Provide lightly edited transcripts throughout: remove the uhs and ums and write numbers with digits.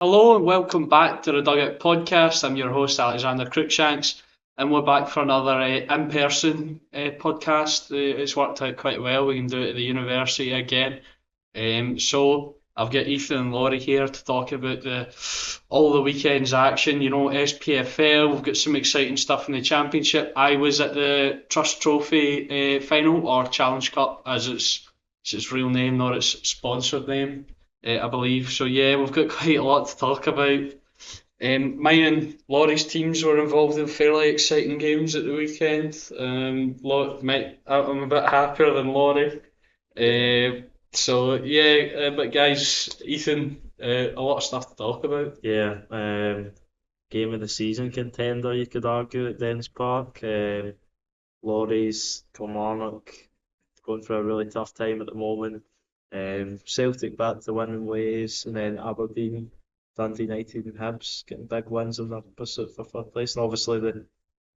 Hello and welcome back to the Dugout podcast. I'm your host Alexander Cruikshanks, and we're back for another in-person podcast. It's worked out quite well. We can do it at the university again. So I've got Ethan and Laurie here to talk about all the weekend's action. You know, SPFL. We've got some exciting stuff in the championship. I was at the Trust Trophy final, or Challenge Cup, as it's real name, not its sponsored name, I believe. So yeah, we've got quite a lot to talk about. Mine and Laurie's teams were involved in fairly exciting games at the weekend. I'm a bit happier than Laurie. So yeah, but guys, Ethan, a lot of stuff to talk about. Yeah, game of the season contender, you could argue, at Dennis Park. Laurie's Kilmarnock going through a really tough time at the moment. Celtic back to winning ways, and then Aberdeen, Dundee United, and Hibs getting big wins in their pursuit for third place. And obviously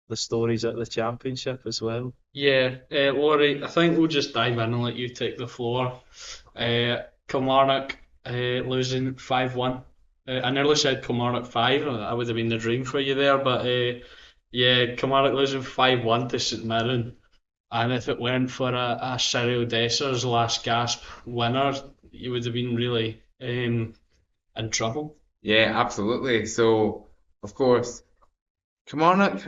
the stories at the Championship as well. Yeah, Laurie, I think we'll just dive in and let you take the floor. Kilmarnock losing 5-1. I nearly said Kilmarnock 5, that would have been the dream for you there, but yeah, Kilmarnock losing 5-1 to St Mirren. And if it weren't for a Cyril Dessers last gasp winner, you would have been really in trouble. Yeah, absolutely. So, of course, Kilmarnock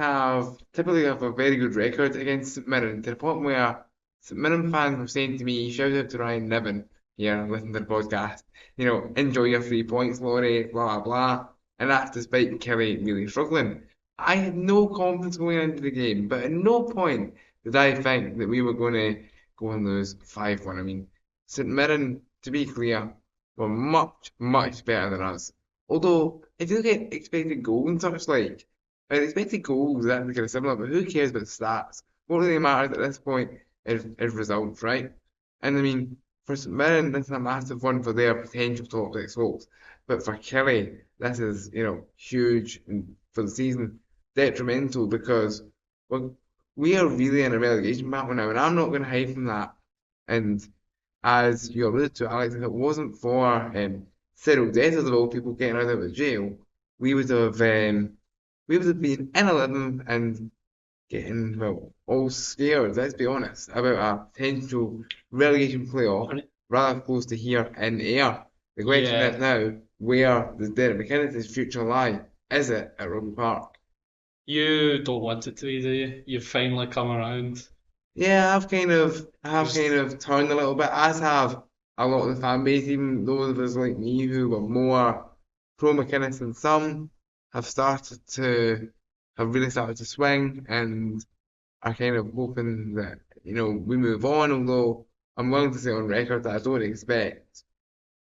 typically have a very good record against St Mirren to the point where St Mirren fans were saying to me, shout out to Ryan Niven here, listen to the podcast, enjoy your 3 points, Laurie, blah, blah, blah. And that's despite Kelly really struggling. I had no confidence going into the game, but at no point did I think that we were going to go and lose 5-1. I mean, St Mirren, to be clear, were much, much better than us. Although, if you look at expected goals and such like, expected goals, that's kind of similar, but who cares about the stats? What really matters at this point is results, right? And I mean, for St Mirren, this is a massive one for their potential top six hopes. But for Kelly, this is, huge for the season, detrimental because well, we are really in a relegation battle now, and I'm not going to hide from that. And as you alluded to, Alex, if it wasn't for Cyril Dessers of all people getting out of the jail, we would have been in 11th and getting all scared. Let's be honest about a potential relegation playoff, rather close to here in the air. The question Yeah, is now, where does Derek McInnes' future lie? Is it at Rugby Park? you don't want it to be, do you? You've finally come around. Yeah, I have 'Cause kind of turned a little bit, as have a lot of the fan base, even those of us like me who were more pro McInnes than some, have really started to swing and are kind of hoping that, we move on, although I'm willing to say on record that I don't expect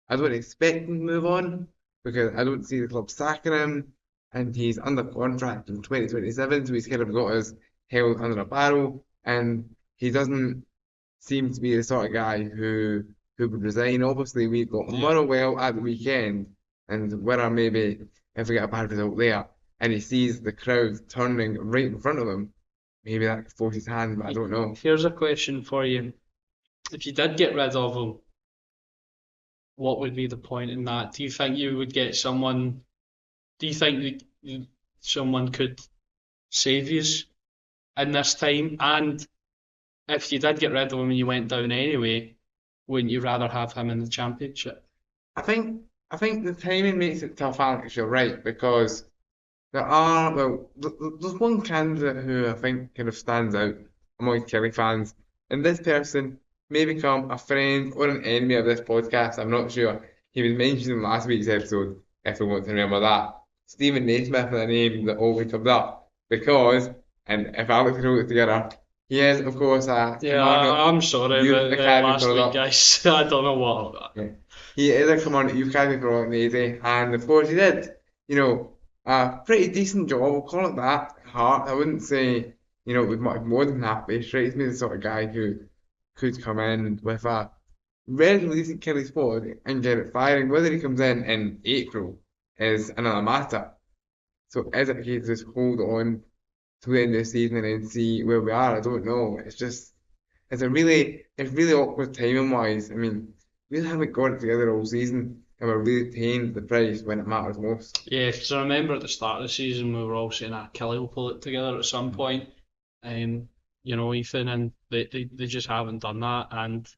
him to move on because I don't see the club sacking him and he's under contract in 2027, so he's kind of got us held under a barrel and he doesn't seem to be the sort of guy who would resign. Obviously, we've got yeah, Motherwell at the weekend, and whether maybe if we get a bad result there, and he sees the crowd turning right in front of him, maybe that could force his hand, but I don't know. here's a question for you. If you did get rid of him, what would be the point in that? Do you think you would get someone? Do you think someone could save you in this time? And if you did get rid of him and you went down anyway, wouldn't you rather have him in the championship? I think the timing makes it tough, Alex. You're right because there's one candidate who I think kind of stands out among Kelly fans, and this person may become a friend or an enemy of this podcast. I'm not sure. He was mentioned in last week's episode, if you want to remember that. Stephen Naismith is a name that always comes up because, and if Alex can hold it together, he is, of course, a Yeah, Kilmarnock I'm sorry youth about academy last week, product. guys. I don't know what. Yeah. He is a Kilmarnock youth academy product, Maisie, and of course he did, a pretty decent job, we'll call it that, at heart. I wouldn't say, it was much more than that, but he strikes me as the sort of guy who could come in with a relatively decent Kelly squad and get it firing. Whether he comes in April is another matter. So is it a case of just hold on to the end of the season and then see where we are? I don't know. It's really awkward timing wise. I mean, we haven't got it together all season. and we're really paying the price when it matters most. Yeah, because I remember at the start of the season we were all saying, Kelly will pull it together at some point. Ethan, and they just haven't done that. And,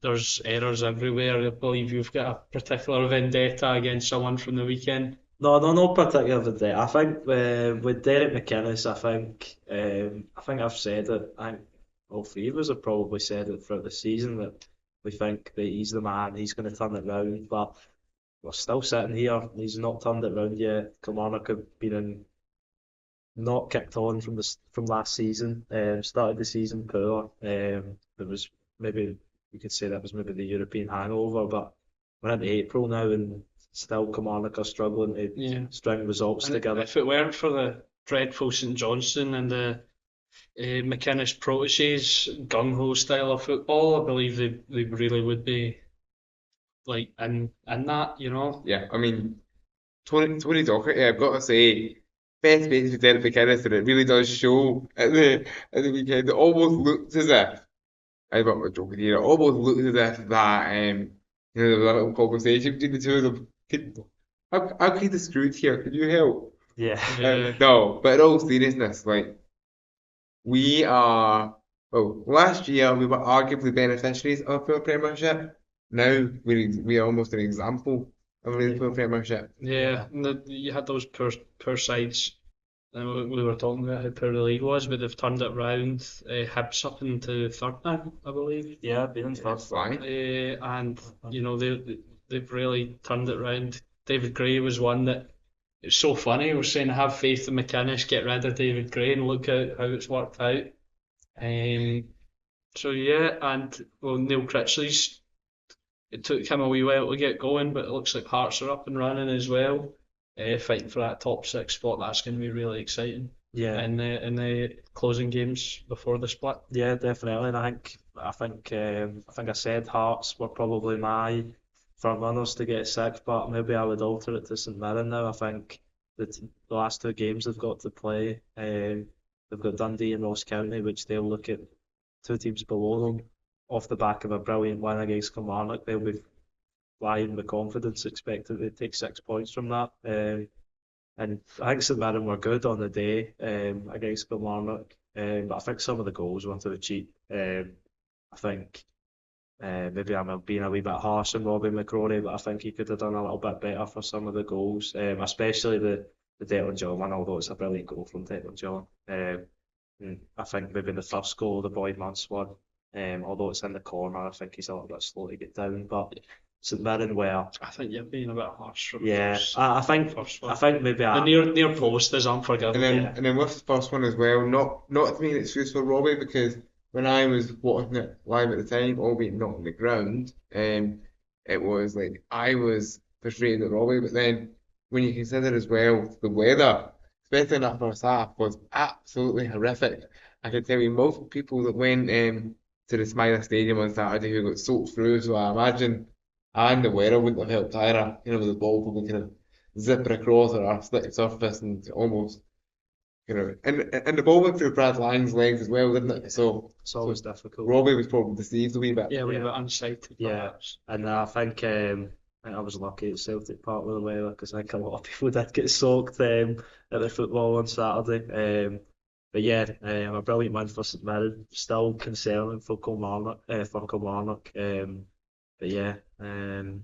there's errors everywhere. I believe you've got a particular vendetta against someone from the weekend. No particular vendetta. I think with Derek McInnes, I think I've said it. I think all three of us have probably said it throughout the season that we think that he's the man, he's going to turn it round. But we're still sitting here. He's not turned it round yet. Kilmarnock have been not kicked on from last season. Started the season poor. It was maybe you could say that was maybe the European hangover, but we're into April now and still Kilmarnock are struggling to string results And together. if it weren't for the dreadful St Johnstone and the McInnes proteges gung-ho style of football, I believe they really would be like in that, Yeah, I mean, Tony Docherty, I've got to say, best base for Derek McInnes, and it really does show at the weekend. It almost looked as if, I'm not joking here, it almost looked as if that, there was a little conversation between the two of them. I'm kind of screwed here, could you help? Yeah. No, but in all seriousness, like, last year we were arguably beneficiaries of the Premiership. Now we're almost an example of a really poor Premiership. Yeah, and you had those poor sides. And we were talking about how poor the league was, but they've turned it round. Hibs up into third now, I believe. Yeah, been in third. Fine. And they've really turned it round. David Gray was one that it's so funny. We're saying have faith in McInnes, get rid of David Gray, and look at how it's worked out. So yeah, and Neil Critchley's. It took him a wee while to get going, but it looks like Hearts are up and running as well. Fighting for that top six spot, that's going to be really exciting. Yeah. In the closing games before the split. Yeah, definitely. And I think I said Hearts were probably my front runners to get sixth, but maybe I would alter it to St Mirren now. I think the last two games they've got to play, they've got Dundee and Ross County, which they'll look at two teams below them. Off the back of a brilliant win against Kilmarnock, they'll be flying with confidence, expecting to take 6 points from that. And I think St Mirren were good on the day against Kilmarnock, but I think some of the goals went to the cheap. I think maybe I'm being a wee bit harsh on Robbie McCrory, but I think he could have done a little bit better for some of the goals, especially the Declan John one, although it's a brilliant goal from Declan John. I think maybe the first goal, the Boyd Munce one, although it's in the corner, I think he's a little bit slow to get down. But St Mirren were. I think you're being a bit harsh from Yeah, the first, I think first one. I think maybe The near post is unforgivable. And then with the first one as well, not to make an excuse for Robbie, because when I was watching it live at the time, albeit not on the ground, it was like I was frustrated at Robbie, but then when you consider as well the weather, especially in that first half, was absolutely horrific. I can tell you multiple people that went to the Smiler Stadium on Saturday who got soaked through, so I imagine and the weather wouldn't have helped either, with the ball probably kind of zipping across or a slick surface and almost, and the ball went through Brad Lang's legs as well, didn't it? So it's always difficult. Robbie was probably deceived a wee bit. Yeah, we were unsighted. Yeah, perhaps. and I think I was lucky at Celtic Park with the weather because I think a lot of people did get soaked at the football on Saturday. But yeah, a brilliant win for St Mirren. Still concerning for Kilmarnock. But yeah, the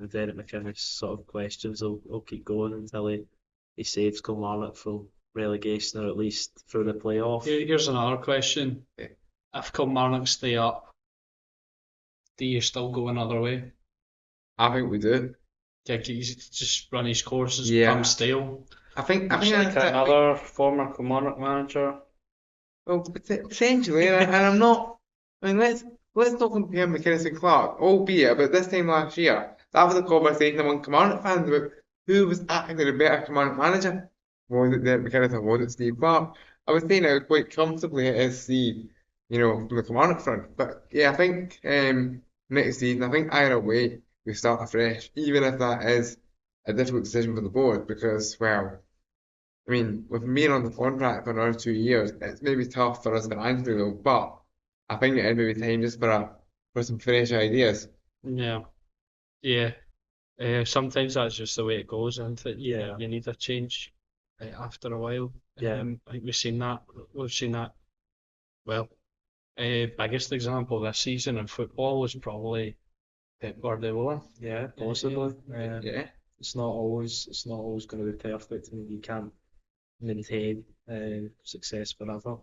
Derek McInnes sort of questions will keep going until he saves Kilmarnock from relegation or at least through the playoff. Here's another question. Yeah. If Kilmarnock stay up, do you still go another way? I think we do. Like he's just run his courses, Yeah. become stale. I think Much like another former Kilmarnock manager. well, potentially, and I'm not. I mean, let's not compare McInnes and Clark, albeit about this time last year, that was a conversation among Kilmarnock fans about who was actually the better Kilmarnock manager. Was it Derek McInnes or was it Steve Clark? I was saying I would quite comfortably at SC, from the Kilmarnock front. But yeah, I think next season, I think either way we start afresh, even if that is a difficult decision for the board, because well, I mean, with being on the contract for another 2 years, it's maybe tough for us financially though, but I think it is maybe time just for some fresh ideas. Yeah. Yeah. Sometimes that's just the way it goes, and Yeah. you need a change after a while. Yeah. I think we've seen that. We've seen that. Well, biggest example this season in football was probably Pep Guardiola. Yeah, possibly. Yeah. It's not always going to be perfect, and you can't maintain success forever,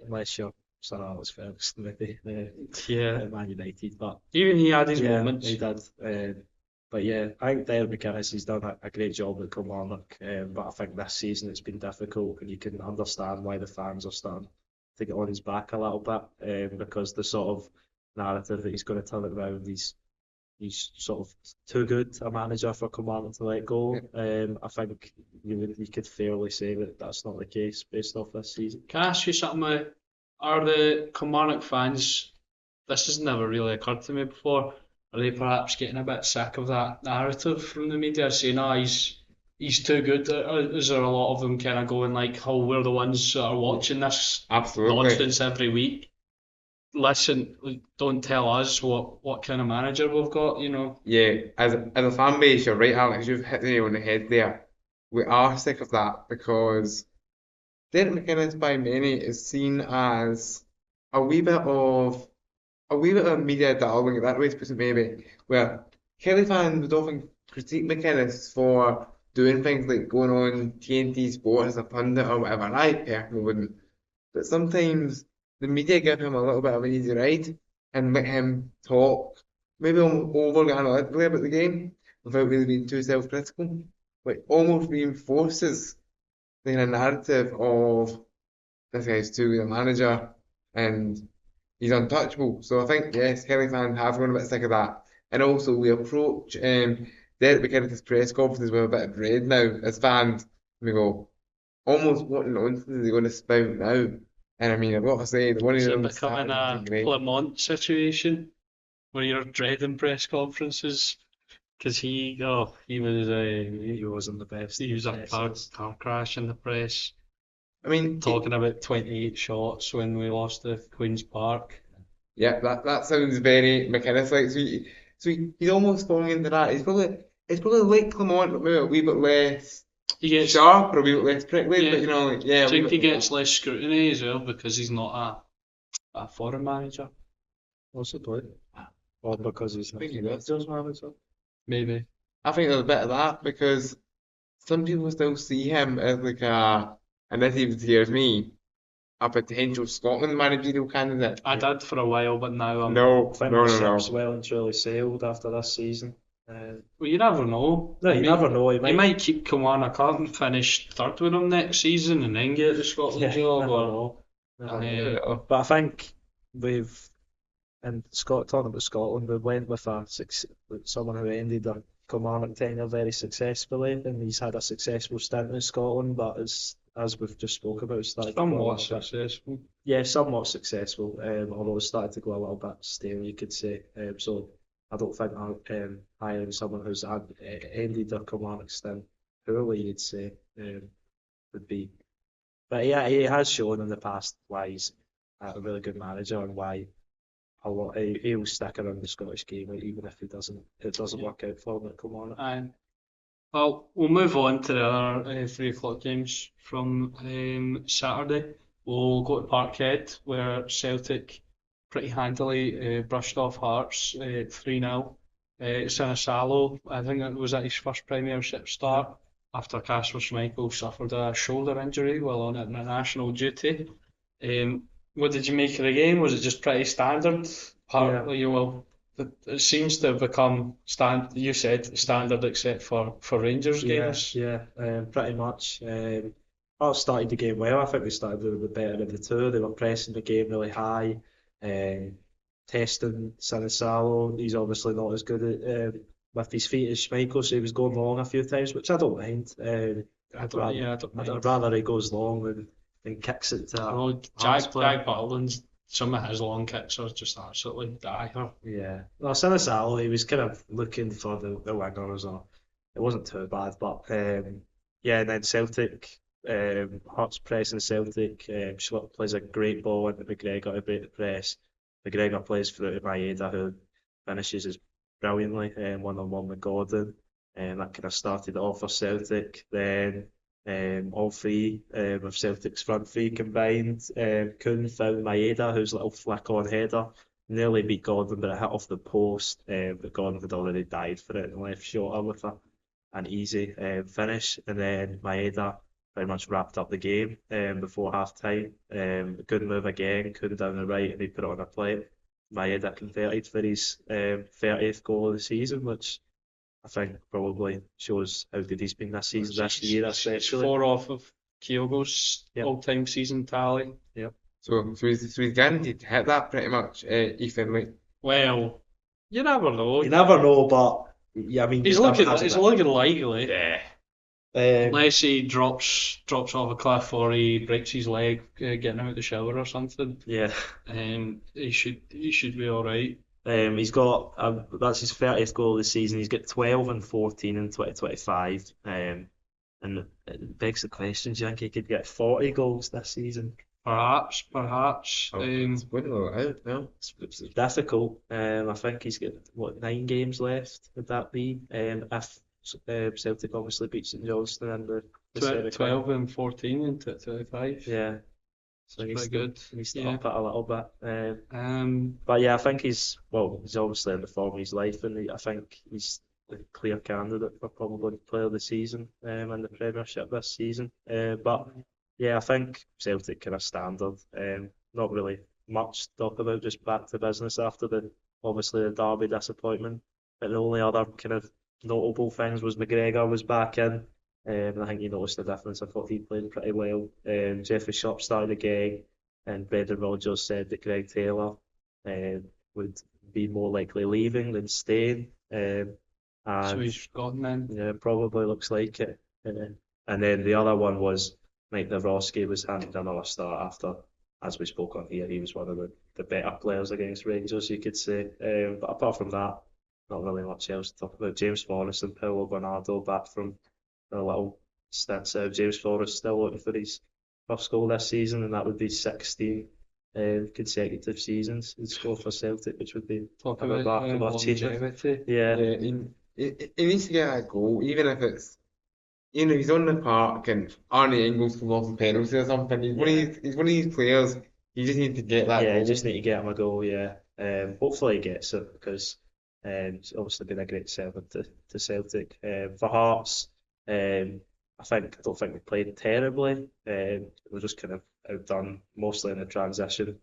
unless you're Sir Alex Ferguson, maybe Yeah. at Man United. But Even he had his yeah, moments. he did. But yeah, I think Derek McInnes has done a great job at Kilmarnock. But I think this season it's been difficult, and you can understand why the fans are starting to get on his back a little bit, because the sort of narrative that he's going to turn it around, he's sort of too good a manager for Kilmarnock to let go. I think you could fairly say that that's not the case based off this season. Can I ask you something? Are the Kilmarnock fans, this has never really occurred to me before, are they perhaps getting a bit sick of that narrative from the media saying, he's too good? Is there a lot of them kind of going like, oh, we're the ones that are watching this Absolutely. nonsense every week? Listen, don't tell us what kind of manager we've got, you know? Yeah, as a fan base, you're right, Alex. You've hit the nail on the head there. We are sick of that because Derek McInnes by many is seen as a wee bit of media darling, that way to put it maybe, where Kelly fans would often critique McInnes for doing things like going on TNT Sport as a pundit or whatever, and I personally wouldn't. But sometimes the media give him a little bit of an easy ride and let him talk, maybe overly analytically about the game without really being too self-critical, which almost reinforces the narrative of this guy's too good a manager and he's untouchable. So I think, yes, Kelly fans have gone a bit sick of that. And also, we approach Derek McInnes' press conferences with a bit of dread now as fans. We go, almost what nonsense is he going to spout now? And I mean, I've got to say, the one of Is it them becoming a great. Clement situation where you're dreading press conferences? Because he wasn't the best. he was a car crash in the press, I mean, talking about 28 shots when we lost to Queen's Park. yeah, that sounds very McInnes-like. He's almost falling into that. It's probably like Clement, but maybe a wee bit less He gets, sharp or a wee bit less prickly. Yeah. But you know, like, yeah, I a wee think he bit gets less scrutiny as well because he's not a foreign manager, Possibly. Or because he's I think he not does. Rangers manager. maybe. I think there's a bit of that because some people still see him as like and this even scares me, a potential Scotland managerial candidate. I did for a while, but now I'm. No, I think no, the no, ship's no. well and truly sailed after this season. Well, you never know. No, I you mean, never know. He He might keep Kilmarnock up and finish third with him next season and then get the Scotland Yeah, job. never Or, know. Never uh, know. But I think we've, in talking about Scotland, we went with someone who ended a Kilmarnock tenure very successfully, and he's had a successful stint in Scotland, but as we've just spoke about, it's started to go a somewhat little bit. successful. Yeah, somewhat successful, although it's started to go a little bit stale, you could say. So I don't think hiring someone who's ended their Kilmarnock stint poorly, you'd say, would be. But yeah, he has shown in the past why he's a really good manager and why he'll stick around the Scottish game even if it doesn't work out for him at Kilmarnock. And well, we'll move on to the other 3 o'clock games from Saturday. We'll go to Parkhead where Celtic pretty handily brushed off Hearts 3-0. Sinisalo, I think it was at his first Premiership start after Casper Schmeichel suffered a shoulder injury while on international duty. What did you make of the game? Was it just pretty standard? It seems to have become you said standard except for Rangers games. Yeah, pretty much. Hearts started the game well. I think they started a little bit better of the two. They were pressing the game really high, testing Sinisalo. He's obviously not as good at with his feet as Schmeichel, so he was going long a few times, which I don't mind. I'd rather he goes long than kicks it to Jack Butland's some of his long kicks are just absolutely dire. Yeah. Well, Sinisalo, he was kind of looking for the wingers, or it wasn't too bad, but yeah, and then Celtic, Hearts pressing Celtic, Schlupp plays a great ball into McGregor to break the press. McGregor plays through to Maeda, who finishes his brilliantly, one-on-one with Gordon, and that kind of started it off for Celtic. Then all three of Celtic's front three combined, Kuhn found Maeda, whose little flick-on header nearly beat Gordon, but it hit off the post, but Gordon had already dived for it and left shorter with an easy finish, and then Maeda pretty much wrapped up the game before half time. Good move again, Kuhn down the right, and he put it on a plate. Maeda converted for his 30th goal of the season, which I think probably shows how good he's been this season, this year It's especially. 4 off of Kyogo's Yep. all-time season tally. So he's guaranteed to hit that pretty much, Ethan. Like, Well, you never know. You never know, but yeah, I mean, He's just looking, imagine it's that. looking likely. Yeah. Unless he drops off a cliff or he breaks his leg getting out of the shower or something. Yeah. He should be all right. He's got that's his 30th goal of the season. He's got 12 and 14 in 2025. And it begs the question: do you think he could get 40 goals this season? Perhaps. it's winning all out now. It's difficult. I think he's got 9 games left. Would that be? If Celtic obviously beat St Johnstone in the semi-final. 12 and 14 in 25. Yeah. So It's he's pretty good. He needs to Yeah. up it a little bit. Um, But yeah, I think he's obviously in the form of his life, and I think he's the clear candidate for probably player of the season in the Premiership this season. But yeah, I think Celtic kind of standard. Not really much to talk about, just back to business after obviously the Derby disappointment. But the only other kind of notable things was McGregor was back in. I think you noticed the difference. I thought he played pretty well. Jeffrey Sharp started again, and Brendan Rodgers said that Greg Taylor would be more likely leaving than staying. so And he's gone then. yeah, probably looks like it. And then the other one was Mike Nawrocki was handed another start after, as we spoke on here, he was one of the better players against Rangers, you could say. But apart from that, not really much else to talk about. James Forrest and Paulo Bernardo back from a little stints out. James Forrest still looking for his first goal this season, and that would be 16 consecutive seasons he'd score for Celtic, which would be Talk a about remarkable achievement. longevity. Yeah. He needs to get that goal, even if it's, he's on the park and Arnie Engels comes off a penalty or something. He's one of these players. You just need to get that Yeah, goal. you just need to get him a goal, yeah. Hopefully he gets it, because it's obviously been a great servant to Celtic. For Hearts, I don't think we played terribly. We're just kind of outdone mostly in the transition.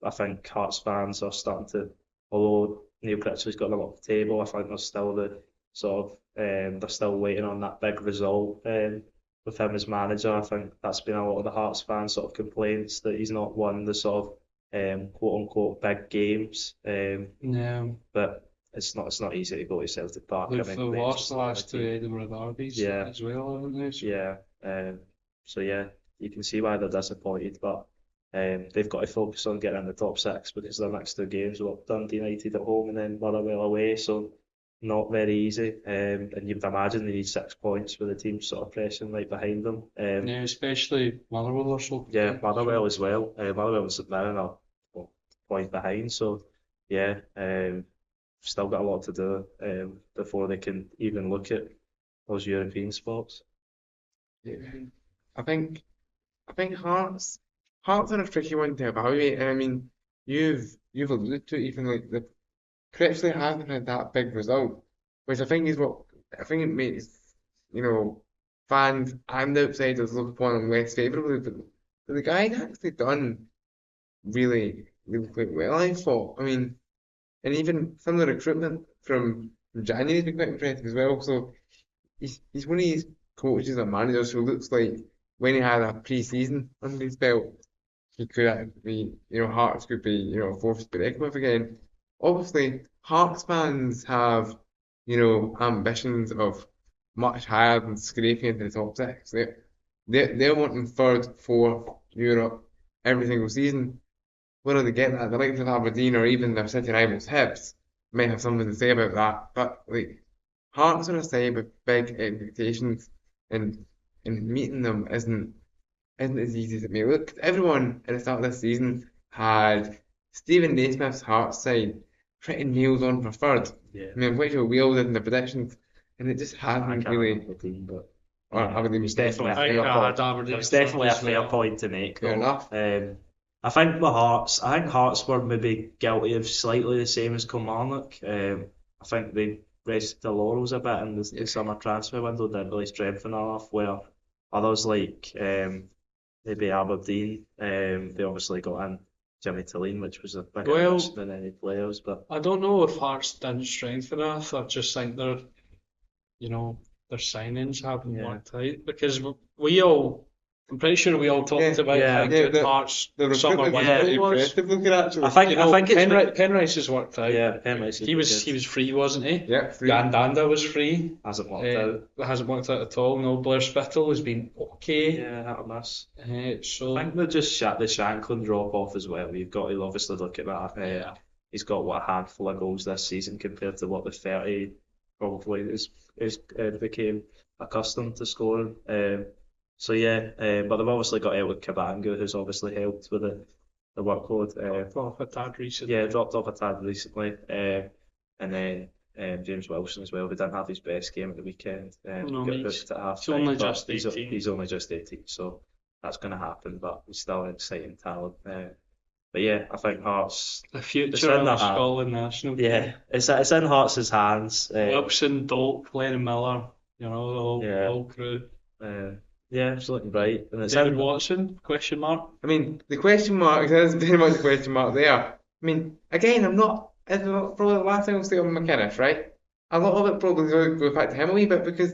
I think Hearts fans are starting to, although Neil Critchley's got them up the table, I think there's still the sort of they're still waiting on that big result with him as manager. I think that's been a lot of the Hearts fans' sort of complaints that he's not won the sort of quote unquote big games. No, But it's not easy to go to Celtic Park. they've Rangers lost the are a last 2 team. Edinburgh derbies Yeah. as well, haven't they? So Yeah. So yeah, you can see why they're disappointed, but they've got to focus on getting in the top 6, because their next 2 games were Dundee United at home and then Motherwell away, so not very easy. And you would imagine they need 6 points with the team sort of pressing right behind them. yeah, especially Motherwell or so. Yeah, Motherwell as well. Motherwell and St Mirren are point behind, so yeah, still got a lot to do before they can even look at those European spots. Yeah. I think Hearts are a tricky one to evaluate, and I mean, you've alluded to it, even like the Critchley hasn't had that big result, which I think it makes fans and outsiders look upon him less favourably. But the guy's actually done really quite well, I thought. I mean, and even some of the recruitment from January has been quite impressive as well. So he's one of these coaches and managers who looks like when he had a pre-season under his belt, he could actually, Hearts could be, a force to be reckoned with again. Obviously, Hearts fans have, ambitions of much higher than scraping into the top 6. They're wanting 3rd, 4th Europe every single season. Whether they get that, the likes of Aberdeen or even their city rivals Hibs might have something to say about that. But like, Hearts are a side with big expectations, and meeting them isn't as easy as it may look. Everyone at the start of this season had Stephen Naismith's Hearts side pretty nailed on for third. Yeah. I mean, I'm quite sure we all did in the predictions, and it just I hasn't can't really. remember the team, but Or yeah, Aberdeen it was definitely a I think fair I had point. Aberdeen It was definitely a as fair well. point to make, Fair though. enough. I think with Hearts, I think Hearts were maybe guilty of slightly the same as Kilmarnock. I think they rested their laurels a bit in the summer transfer window, didn't really strengthen enough. Where others like maybe Aberdeen, they obviously got in Jimmy Tilleen, which was a bigger Well, risk than any players. But I don't know if Hearts didn't strengthen enough. I just think their signings haven't yeah, worked out because I'm pretty sure we all talked Yeah, about yeah, how good the Hearts the summer recruitment was Yeah. pretty window was. impressive looking actually. I think it's Penrice has worked out. yeah, Penrith He was free, wasn't he? Yeah, free. Gandanda was free. hasn't worked It hasn't worked out at all. No, Blair Spittle has been okay. Yeah, hit or miss. So I think they're just the Shanklin drop off as well. You've got to obviously look at that. yeah, He's got a handful of goals this season compared to what the 30 probably is became accustomed to scoring. So yeah, but they've obviously got Elwood Kabangu, who's obviously helped with the workload. off a tad recently. Yeah, dropped off a tad recently. And then James Wilson as well. He didn't have his best game at the weekend. No, Got he's- booked at half he's only time, just 18. He's only just 18, so that's going to happen. But he's still an exciting talent. But yeah, I think Hearts. The It's future in of their the hand. Scotland national team. Yeah, it's in Hearts' hands. Wilson, Dolt, Lennon Miller, the whole, Yeah. whole crew. Yeah, it's looking bright, and it's David in. Watson? Question mark. I mean, the question mark, there's very much a question mark there. I mean, again, it's probably the last thing I'll say on McInnes, right? A lot of it probably goes back to him a wee bit because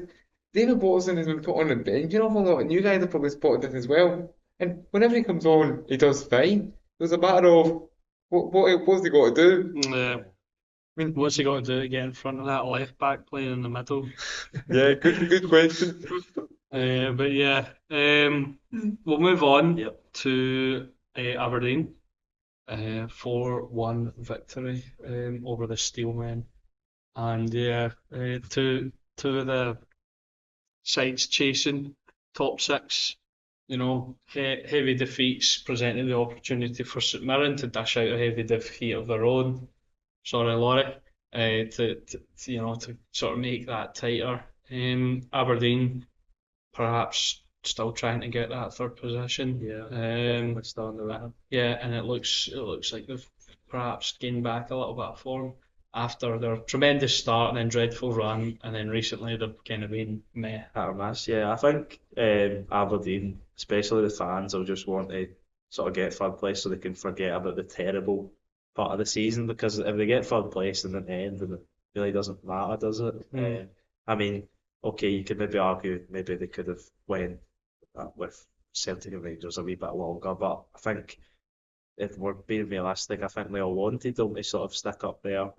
David Watson has been put on the bench. You know, a lot of you guys have probably spotted this as well. And whenever he comes on, he does fine. There's a matter of what's he got to do? I mean- what's he got to do to get in front of that left back playing in the middle? Yeah, good question. But yeah, we'll move on Yep. to Aberdeen. 4-1 victory over the Steelmen. And yeah, two of the sides chasing top six. Heavy defeats presented the opportunity for St Mirren to dish out a heavy defeat of their own. Sorry, Laurie. To sort of make that tighter. Aberdeen perhaps still trying to get that third position. Yeah, Um, still on the run. yeah, and it looks like they've perhaps gained back a little bit of form after their tremendous start and then dreadful run, and then recently they've kind of been meh. Hit or miss. Yeah, I think Aberdeen, especially the fans, will just want to sort of get third place so they can forget about the terrible part of the season. Because if they get third place in the end, then it really doesn't matter, does it? Mm. I mean, okay, you could maybe argue maybe they could have went with Celtic and Rangers a wee bit longer, but I think if we're being realistic, I think we all wanted them to sort of stick up there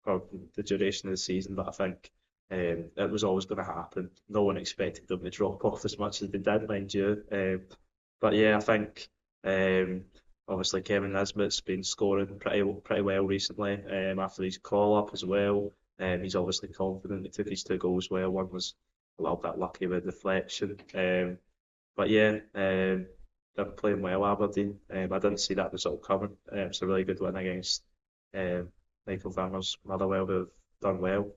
for the duration of the season, but I think it was always going to happen. No one expected them to drop off as much as they did, mind you. But yeah, I think obviously Kevin Nisbet's been scoring pretty well recently after his call up as well. He's obviously confident. He took his 2 goals well. One was a little bit lucky with deflection. But yeah, they're playing well, Aberdeen. I didn't see that result coming. It's a really good win against Michael Vanner's Motherwell, who've done well.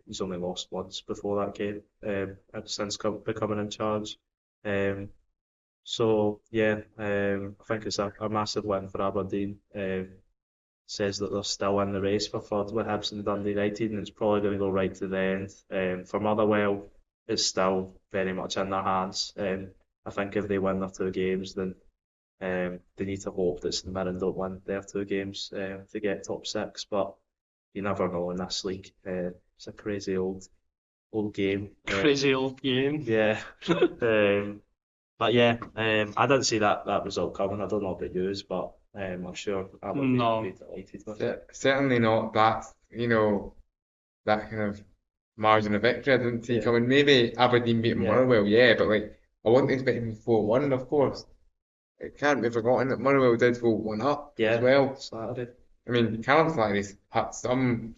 He's only lost once before that game since becoming in charge. So yeah, I think it's a massive win for Aberdeen. Says that they're still in the race for third with Hibs and Dundee United, and it's probably going to go right to the end. For Motherwell, it's still very much in their hands. I think if they win their 2 games, then they need to hope that St Mirren don't win their 2 games to get top 6. But you never know in this league. It's a crazy old game. Crazy old game. Yeah. But yeah, I didn't see that result coming. I don't know about yous, but I'm sure Aberdeen No. will be delighted with it. Certainly not that, that kind of margin of victory. I didn't see Yeah. coming. Maybe Aberdeen beating Yeah. Motherwell, yeah, but I wasn't expecting 4-1, of course. It can't be forgotten that Motherwell did go 1 up Yeah. as well. Saturday. I mean, Callum Slattery's had some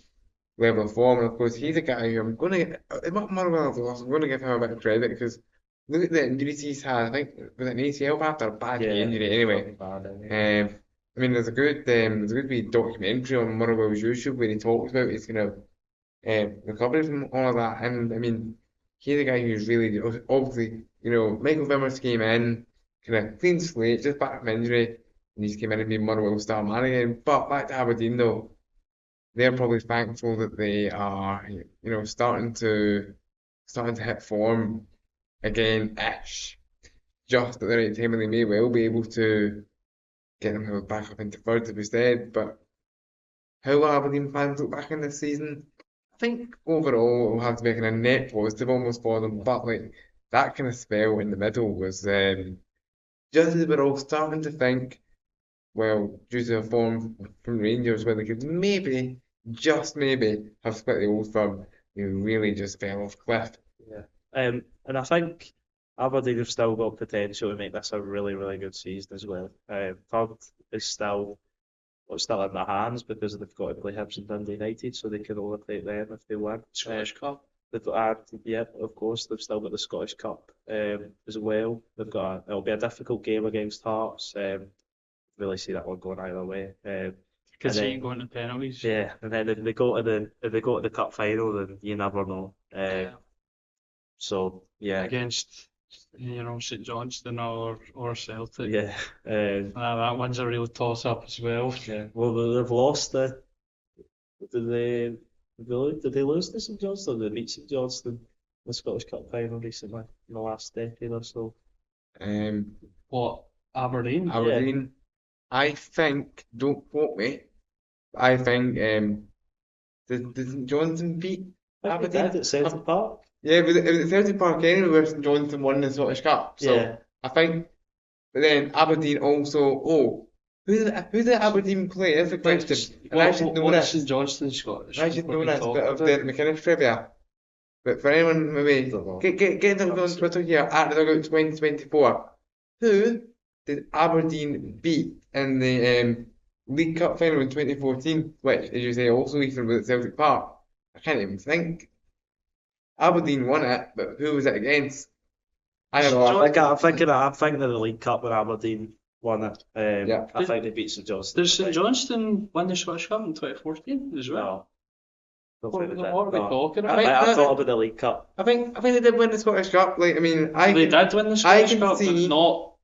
level of form, and of course, he's a guy who I'm going to get. If Motherwell have lost, I'm going to give him a bit of credit because look at the injuries he's had. I think was it an ACL after a bad Yeah. injury anyway. Bad, anyway. I mean, there's a good wee documentary on Motherwell's YouTube where he talks about his kind of recovery from all of that. And I mean, he's a guy who's really obviously, Michael Vimmers came in, kind of clean slate, just back from injury, and he's came in and been Motherwell's star man again. But back to Aberdeen though, they're probably thankful that they are, starting to hit form again-ish, just at the right time, and they may well be able to get them back up into third if we said. But how will Aberdeen fans look back in this season? I think overall it will have to be kind of net positive almost for them. But like that kind of spell in the middle was just as we're all starting to think, well, due to a form from Rangers where they could maybe, just maybe, have split the old firm, they really just fell off cliff. Yeah. And I think Aberdeen have still got potential to make this a really, really good season as well. Third is still in their hands because they've got to play Hibs and Dundee United, so they can overtake them if they win. Scottish Cup. Yeah, of course, they've still got the Scottish Cup as well. It'll be a difficult game against Hearts. Really see that one going either way. Because and you then- going to penalties. Yeah, and then if they go to the cup final, then you never know. Yeah. So yeah, Against, St Johnstone or Celtic. yeah. That one's a real toss-up as well. Yeah. Well, they've lost the. Did they lose to St Johnstone? They beat St Johnstone in the Scottish Cup final recently in the last decade or so. Um, What, Aberdeen? Aberdeen, I think, don't quote me, but I think, did St Johnstone beat I think they Aberdeen? did at Celtic Park. Yeah, it was at Celtic Park anyway where St Johnstone won the Scottish Cup. So Yeah. I think, but then Aberdeen also, who did Aberdeen play? That's the question. And I should know What is this. St Johnstone Scottish? I should What know we this talking bit of about? Derek McInnes trivia. But for anyone, maybe Don't know. get in touch with us on Twitter here at the Dugout 2024. Who did Aberdeen beat in the League Cup final in 2014? Which, as you say, also Eastern was at Celtic Park. I can't even think. Aberdeen won it, but who was it against? I don't know. I'm thinking of the League Cup when Aberdeen won it. Yeah. I think they beat St Johnstone. Did St Johnstone win the Scottish Cup in 2014 as well? No. What, Don't think they did. what are we No. talking I about? think- I thought about the League Cup. I think they did win the Scottish Cup. Like, I mean, They did win the Scottish can Cup, see- but not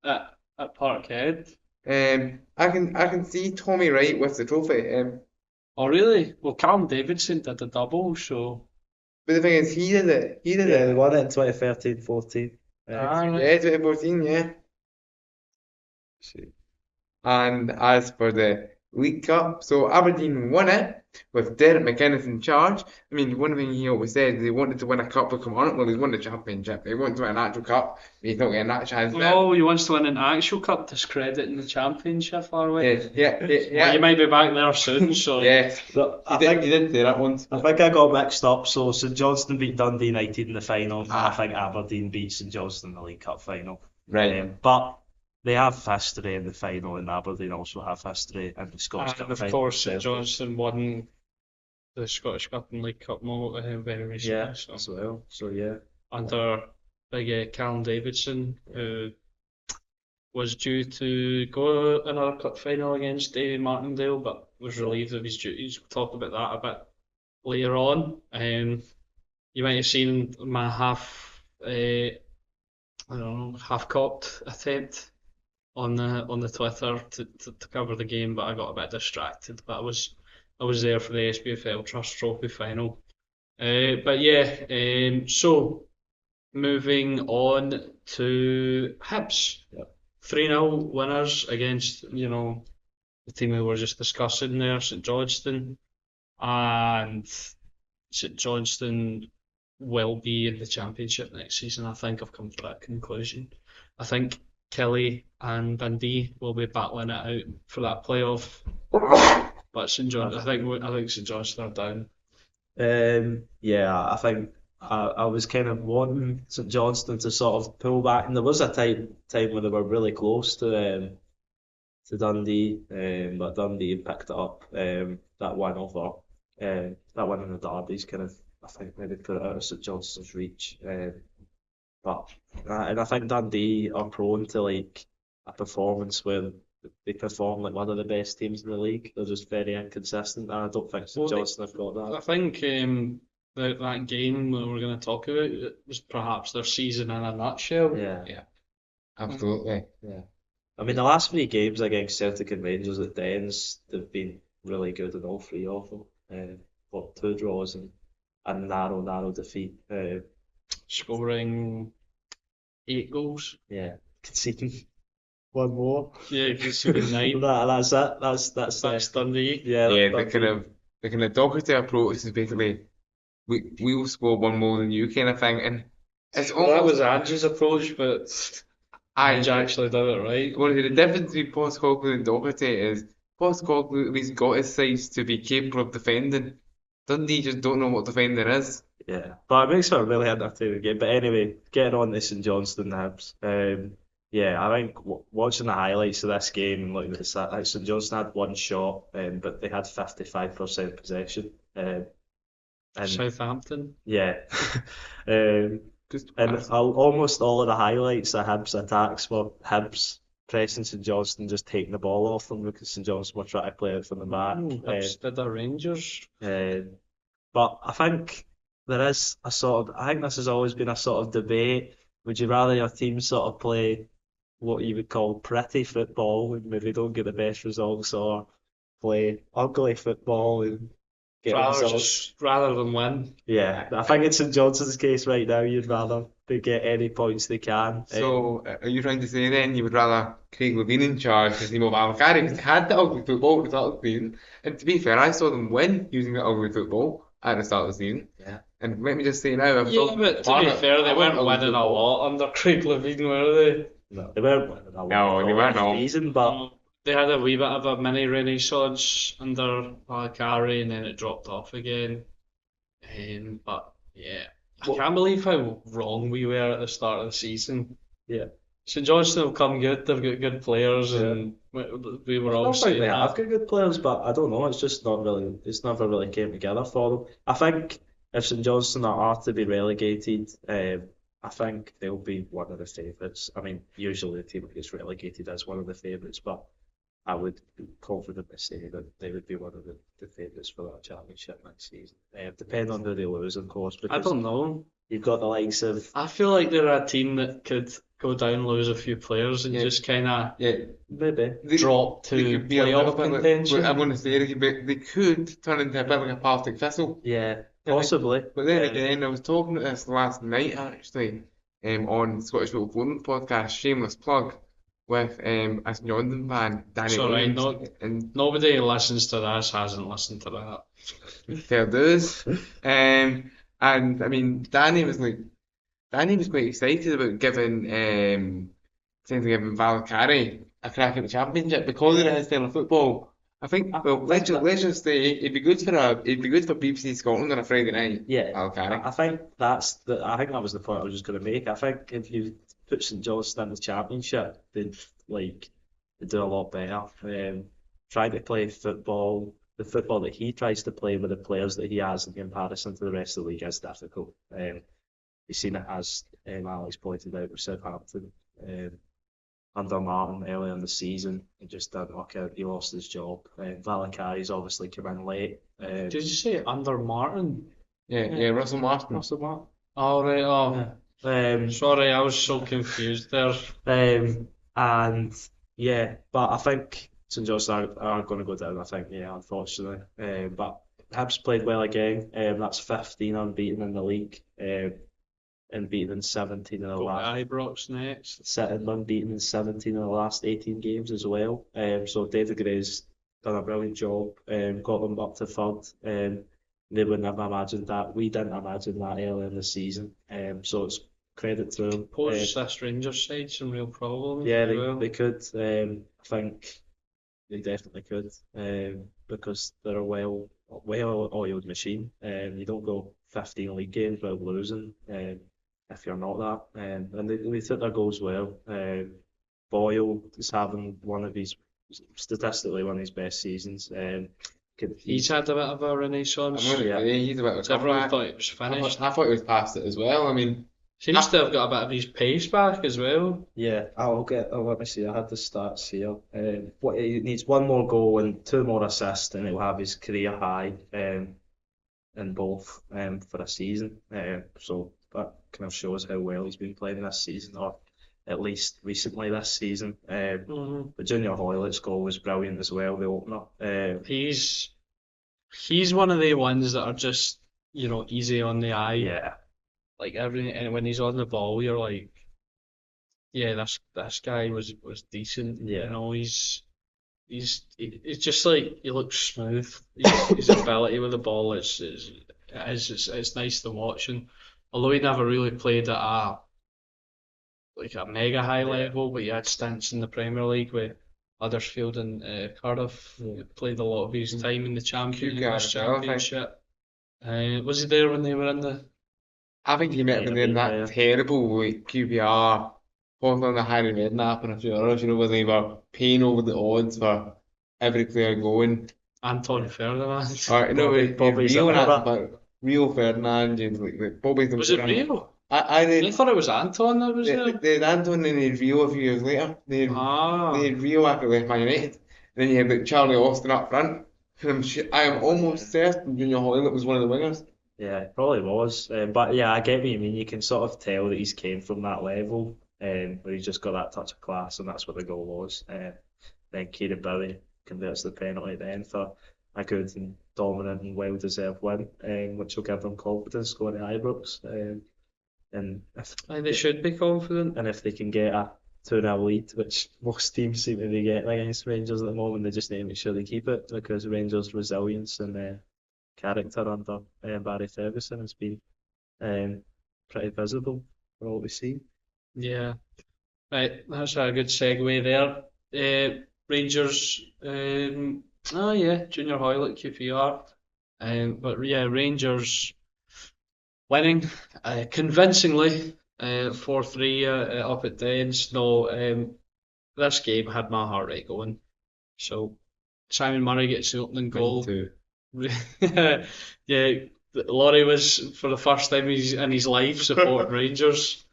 at Parkhead. I can see Tommy Wright with the trophy. Oh, really? Well, Callum Davidson did the double, so. But the thing is, he did it. He did Yeah, they it. won it in 2013-14. Yeah, 2014. Yeah. And as for the League Cup, so Aberdeen won it with Derek McInnes in charge. I mean, one thing he always said is he wanted to win a cup with Kilmarnock. Well, he's won the championship. He wanted to win an actual cup, but he's not getting that chance now. Oh, he wants to win an actual cup, discrediting the championship, are we? Yeah. Well, you might be back there soon, so. Yes. So, He did say that once. I think I got mixed up. So St Johnstone beat Dundee United in the final, and I think Aberdeen beat St Johnstone in the League Cup final. Right. But they have history in the final, and Aberdeen also have history in the Scottish And Cup of final. course, St Johnstone won the Scottish Cup and League Cup very recently. Yeah, so. as well. So yeah. Under big Callum Davidson, who was due to go another cup final against Davy Martindale, but was relieved of his duties. We'll talk about that a bit later on. You might have seen my half-cocked attempt on the Twitter to cover the game, but I got a bit distracted. But I was there for the SPFL Trust Trophy final. But yeah, so moving on to Hibs. Yep. 3-0 winners against, the team we were just discussing there, St Johnstone. And St Johnstone will be in the championship next season. I think I've come to that conclusion. I think Kelly and Dundee will be battling it out for that playoff. But I think St Johnstone are down. Yeah, I think I was kind of wanting St Johnstone to sort of pull back, and there was a time when they were really close to Dundee, but Dundee picked it up. That one in the derbies kind of, I think, maybe put it out of St Johnstone's reach. And I think Dundee are prone to like a performance where they perform like one of the best teams in the league. They're just very inconsistent, and I don't think St Johnstone have got that. I think that game that we're going to talk about was perhaps their season in a nutshell. Yeah. Absolutely. Yeah. I mean, the last 3 games against Celtic and Rangers at Dens, they've been really good in all 3 of them. Got 2 draws and a narrow defeat. Scoring 8 goals. Yeah, conceding 1 more. Yeah, conceding 9. That's it. That's Dundee. Yeah, Yeah, that's the kind of Doherty approach is basically we'll score 1 more than you kind of thing, and it's Well, that almost was Ange's approach, but Ange actually did it right. well, the difference between Postecoglou and Doherty is Postecoglou at least got his sides to be capable of defending. Dundee just don't know what defending is. Yeah, but it makes for a really entertaining game. But anyway, getting on to St Johnstone Hibs. Yeah, I think watching the highlights of this game and looking at the stats, like St Johnstone had 1 shot, but they had 55% possession. And Southampton. yeah, and almost all of the highlights of Hibs attacks were Hibs pressing St Johnstone, just taking the ball off them because St Johnstone were trying to play it from the back. Did the Rangers. But I think there is a sort of, I think this has always been a sort of debate. Would you rather your team sort of play what you would call pretty football and maybe don't get the best results, or play ugly football and get results? Rather than win. Yeah, I think in St Johnson's case right now, you'd rather they get any points they can. So, are you trying to say then you would rather Craig Levein in charge the team of Alcari because they had the ugly football at the start of the season? And to be fair, I saw them win using the ugly football at the start of the season. Yeah. And let me just say now, Yeah, but to be fair, they weren't winning a lot under Craig Levein, were they? No, they weren't winning a lot. No, they weren't. this season, but They had a wee bit of a mini renaissance under Alcari, and then it dropped off again. But yeah, I can't believe how wrong we were at the start of the season. Yeah. St Johnstone have come good. They've got good players, and we were I all don't think saying they have that. got good players, but I don't know. It's just not really. It's never really came together for them. I think if St Johnstone are to be relegated, I think they'll be one of the favourites. I mean, usually the team that gets relegated is one of the favourites, but I would confidently say that they would be one of the favourites for that championship next season. Depending on who they lose, of course, I because don't know. you've got the likes of I feel like they're a team that could go down, lose a few players, and Yeah. just kind of yeah, maybe. drop they to could be a little playoff bit contention. I'm going to say they could turn into a bit like a Partick Thistle. Yeah, possibly. But then again, I was talking about this last night actually, on Scottish Football Forum podcast, shameless plug, with a St Johnstone fan, Danny It's alright, Owens, and Nobody who listens to this hasn't listened to that. fair dues. And I mean, Danny was quite excited about giving Valkyrie a crack at the championship because of his style of football. I think, well, let's just say it'd be good for BBC Scotland on a Friday night. Yeah, Valkyrie. I think I think that was the point I was just going to make. I think if you put St Johnstone in the championship, they'd do a lot better. Trying to play football, the football that he tries to play with the players that he has in comparison to the rest of the league is difficult. You've seen it, as Alex pointed out, with Southampton. Under Martin early in the season, it just didn't work out. He lost his job. Valakari's obviously come in late. Did you say under Martin? Yeah, Russell Martin. Russell Martin. Oh, right. Oh, Yeah. sorry, I was so confused there. And yeah, but I think St Johnstone are going to go down. I think, yeah, unfortunately. But Hibs played well again. That's 15 unbeaten in the league. And beaten in 17 in the Got last. Ibrox next. Sitting unbeaten in 17 in the last 18 games as well. So David Gray's done a brilliant job. Got them up to third. They would never imagined that. We didn't imagine that early in the season. So it's credit to them. Posed this Rangers side some real problems. Yeah, as well. they could. I think they definitely could. Because they're a well-oiled machine. You don't go 15 league games without losing. If you're not that, and they took their goals well. Boyle is having statistically one of his best seasons. He's had a bit of a renaissance. I'm going to say he's a bit of a Everyone comeback. thought it was finished. I thought he was past it as well. I mean, Seems to have got a bit of his pace back as well. Yeah, let me see, I had the stats here. What he needs one more goal and two more assists, and he'll have his career high in both for a season. So that kind of shows how well he's been playing this season, or at least recently this season. But Junior Hoylett's goal was brilliant as well, the opener. He's one of the ones that are just, easy on the eye. Yeah, Like and when he's on the ball, you're like, yeah, this guy was decent. Yeah. He's just like he looks smooth. His ability with the ball it's nice to watch. And although he never really played at a mega high level, but he had stints in the Premier League with Huddersfield and Cardiff. He played a lot of his time in the QPR as well, I think. Championship. Was he there when they were in the? I think he might have been in that terrible like, QPR, fourth on the Harry Redknapp and a few others, where they were paying over the odds for every player going. Anton Ferdinand. Bobby's Rio, another. but Rio Ferdinand, like Bobby's the Was it Rio? I I thought it was Anton that was there. they had Anton and they had Rio a few years later. They had Rio after they left Man United. And then you had like Charlie Austin up front. And I am almost certain Junior Hoylett was one of the wingers. Yeah, it probably was. But yeah, I get what you mean. You can sort of tell that he's came from that level, where he's just got that touch of class, and that's what the goal was. Then Kieran Bowie converts the penalty then for a good and dominant and well-deserved win, which will give them confidence going to Ibrox. And They should be confident. if they can get a 2-0 lead, which most teams seem to be getting against Rangers at the moment, they just need to make sure they keep it, because Rangers' resilience and character under Barry Ferguson has been pretty visible for all we see. Yeah. Right, that's a good segue there. Rangers, Junior Hoylett, QPR. But yeah, Rangers winning convincingly 4-3 up at Dens. No, this game had my heart rate going. So Simon Murray gets the opening goal. Too. Yeah, Laurie was for the first time in his life supporting Rangers.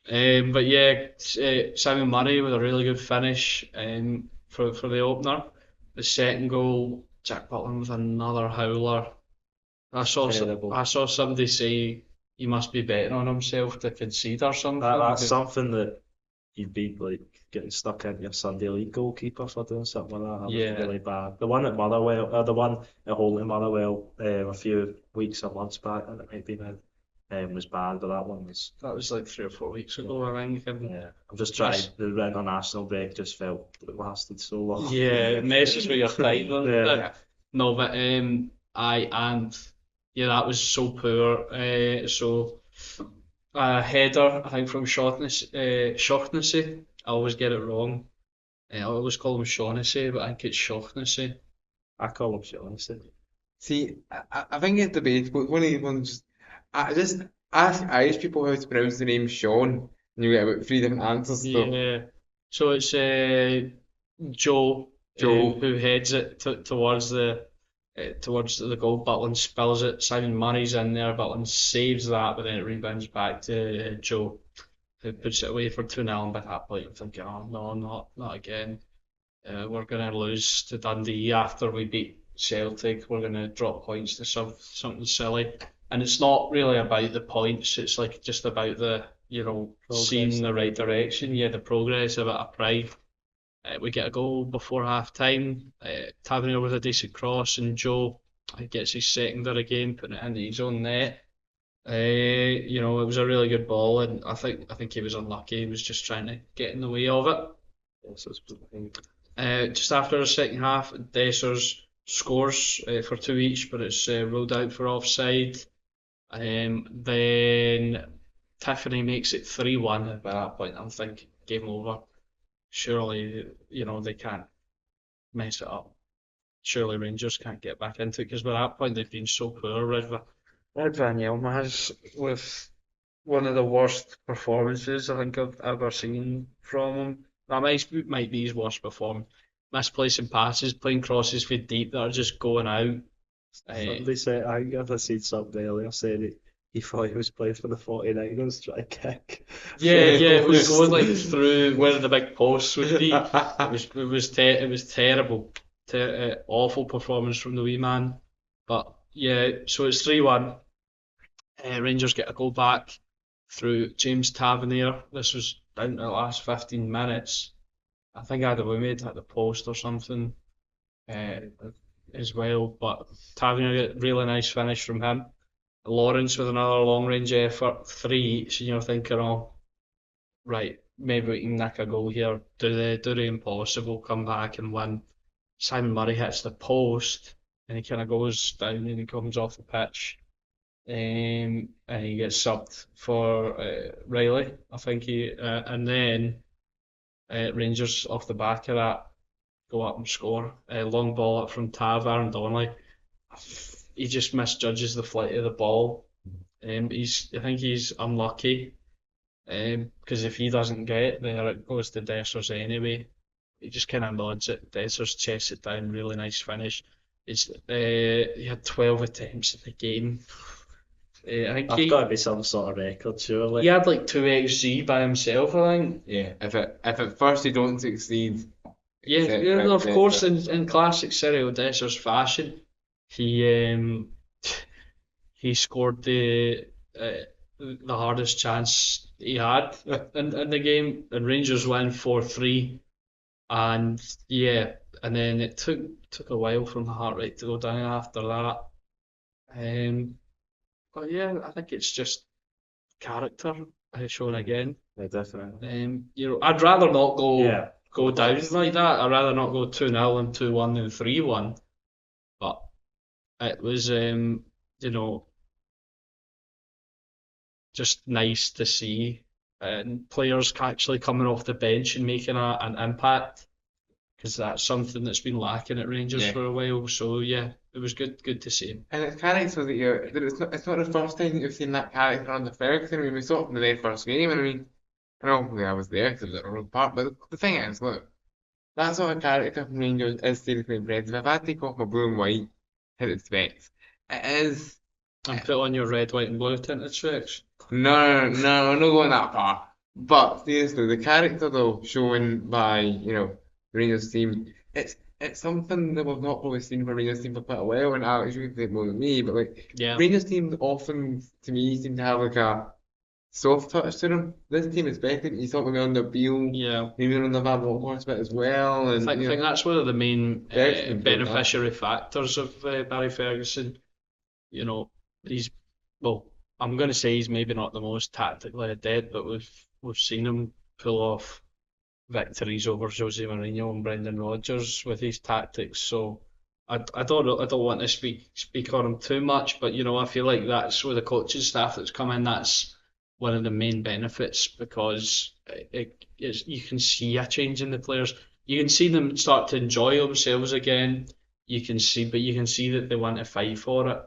But yeah, Simon Murray with a really good finish for the opener. The second goal, Jack Butland with another howler. I saw somebody say he must be betting on himself to concede or something. That's something that you'd be like getting stuck in your Sunday League goalkeeper for doing something like that. That was really bad. The one at Motherwell, the one at Holton Motherwell, a few weeks or months back, and it might be now, was bad, but that one was. That was like 3 or 4 weeks ago, I think. Yeah, I'm just trying. The international break just felt it lasted so long. Yeah, it messes with your time. Yeah. No, but that was so poor. So a header, I think from Shaughnessy. I always get it wrong. I always call him Shaughnessy, but I think it's Shaughnessy. I call him Shaughnessy. See, I think it's debatable. One of these ones, I just ask Irish people how to pronounce the name Sean, and you get about 3 different answers. So. Yeah. So it's Joe, who heads it towards the goal. Butland spills it. Simon Murray's in there. Butland saves that, but then it rebounds back to Joe, who puts it away for 2-0. And by that point, I'm thinking, oh no, not again. We're going to lose to Dundee after we beat Celtic. We're going to drop points to something silly. And it's not really about the points. It's like just about the seeing in the right direction. Yeah, the progress, a bit of pride. We get a goal before half time. Tavernier with a decent cross, and Joe gets his seconder again, putting it into his own net. It was a really good ball, and I think he was unlucky. He was just trying to get in the way of it. Just after the second half, Dessers scores for 2 each, but it's ruled out for offside. Then Tiffany makes it 3-1. By that point, I'm thinking game over. Surely, they can't mess it up. Surely Rangers can't get back into it, because by that point they've been so poor. Red Van Yilmaz with one of the worst performances I think I've ever seen from him. That might be his worst performance. Misplacing passes, playing crosses for deep that are just going out. Somebody said, I think I've seen something earlier said he thought he was playing for the 49ers trying to kick. Yeah, it was going like Post. through where the big post would be. It was terrible, awful performance from the wee man. But yeah, so it's 3-1. Rangers get a goal back through James Tavernier. This was down to the last 15 minutes. I think I had a made at the post or something uh, as well. But Tavernier get really nice finish from him. Lawrence with another long range effort, 3 each, and you're thinking, oh, right, maybe we can nick a goal here. Do the impossible, come back and win. Simon Murray hits the post and he kind of goes down and he comes off the pitch. And he gets subbed for Riley, I think and then Rangers off the back of that go up and score. Long ball up from Aaron Donnelly. He just misjudges the flight of the ball. I think he's unlucky because if he doesn't get it there, it goes to Dessers anyway. He just kind of nods it. Dessers chests it down. Really nice finish. He had 12 attempts in the game. I think I've got to be some sort of record, surely. he had like 2 XG by himself, I think. Yeah, if at first you don't succeed, Yeah, of course, in classic Cyril Dessers fashion, he scored the hardest chance he had in the game, and Rangers win 4-3, and yeah, and then it took a while from the heart rate to go down after that. But yeah, I think it's just character shown again. Yeah, definitely. I'd rather not Yeah. go down like that. I'd rather not go 2-0 and 2-1 than 3-1. But it was, just nice to see players actually coming off the bench and making an impact, because that's something that's been lacking at Rangers Yeah. for a while. So yeah, it was good to see him. And it's character that it's not the first time that you've seen that character under Ferguson. I mean, we saw it from the very first game, and I mean, I know I was there because it was at Road Park, but the thing is, look, that sort of character from Rangers is seriously impressive. If I take off my blue and white tinted specs, it is. And put on your red, white, and blue tinted specs. No, I'm not going that far. But seriously, the character though shown by the Rangers team, it's something that we've not probably seen from Rangers team for quite a while. And Alex, you can say it more than me, but like Yeah. Rangers teams often, to me, seem to have like a soft touch to them. This team especially, you saw maybe under Beale, Yeah. maybe under Van Bronckhorst a bit as well. I And think that's one of the main Derek's been good at that. beneficiary factors of Barry Ferguson. He's, well, I'm going to say he's maybe not the most tactically adept, but we've seen him pull off victories over Jose Mourinho and Brendan Rodgers with his tactics. So I don't want to speak on him too much, but I feel like that's with the coaching staff that's come in. That's one of the main benefits, because you can see a change in the players. You can see them start to enjoy themselves again. You can see that they want to fight for it.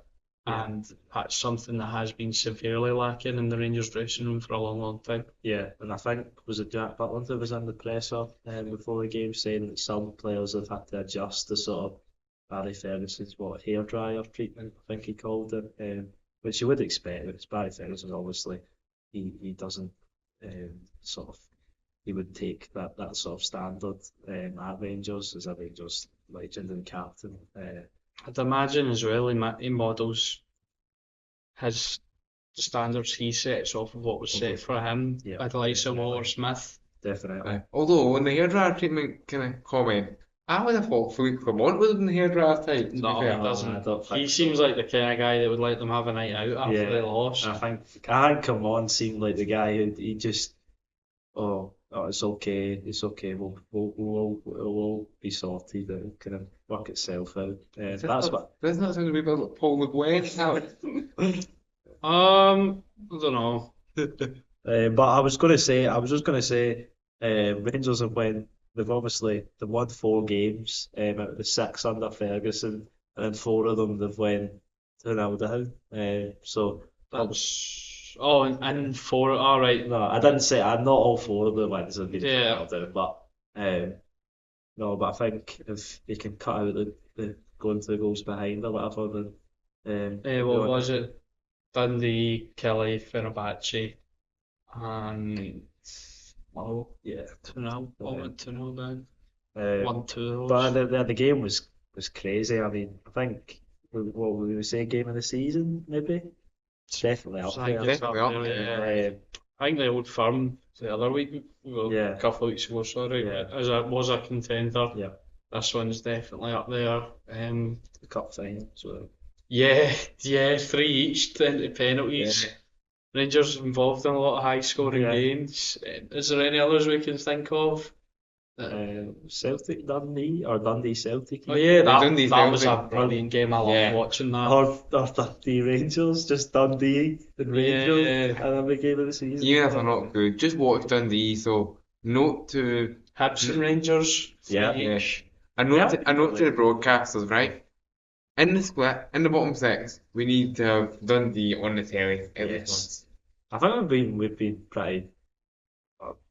And that's something that has been severely lacking in the Rangers dressing room for a long, long time. Yeah, and I think, was it Jack Butland who was in the presser before the game saying that some players have had to adjust to sort of Barry Ferguson's hairdryer treatment, I think he called it, which you would expect. It's Barry Ferguson, obviously. He doesn't he would take that sort of standard at Rangers as a Rangers legend and captain. I'd imagine as well he models his standards he sets off of what was set for him Yeah, by the likes of definitely. Waller Smith. Definitely. although on the hairdryer treatment kind of comment, I would have thought Philippe Clement was in the hairdryer type. To be No, fair. he doesn't. I don't think He so. seems like the kind of guy that would let them have a night out after Yeah. they lost. I think Come On seemed like the guy who he just it's okay, we'll be sorted, it'll kind of work itself out. That's what Doesn't that sound a wee bit like Paul Le Guen? I don't know. but I was just gonna say, Rangers they've won 4 games out of the 6 under Ferguson, and then 4 of them they've won 2-0 down. So and 4. All right. no, I didn't say not all 4 of the wins have been Yeah. 2-0 down, but no, but I think if they can cut out the going 2 goals behind or whatever, then What was it? Dundee, Kelly, Fenerbahce, and Yeah. 2-0. All went 2-0 down. Um, 1-2 but those. the game was crazy. I mean, I think what we would say game of the season, maybe. It's definitely up I think there. it's up Definitely up there, there. yeah. Um, I think the Old Firm the other week, well, a yeah, couple of weeks ago, sorry, yeah, was a contender. yeah. This one's definitely up there. The cup final as well. Yeah, yeah, 3 each, then to Yeah. penalties. Rangers involved in a lot of high scoring Yeah. games. Is there any others we can think of? Celtic Dundee or Dundee Celtic Oh even. yeah, Dundee that was a Celtic. brilliant game. I loved Yeah. watching that. Or Dundee Rangers, just Dundee and Rangers Yeah. and every game of the season. Even if they're not good, just watch Dundee. So note to Hibs and Rangers, 3 Yeah. each. a note Yeah, to, a note to the broadcasters, right? In the split, in the bottom six, we need to have Dundee on the telly at least Yes. once. I think we've been pretty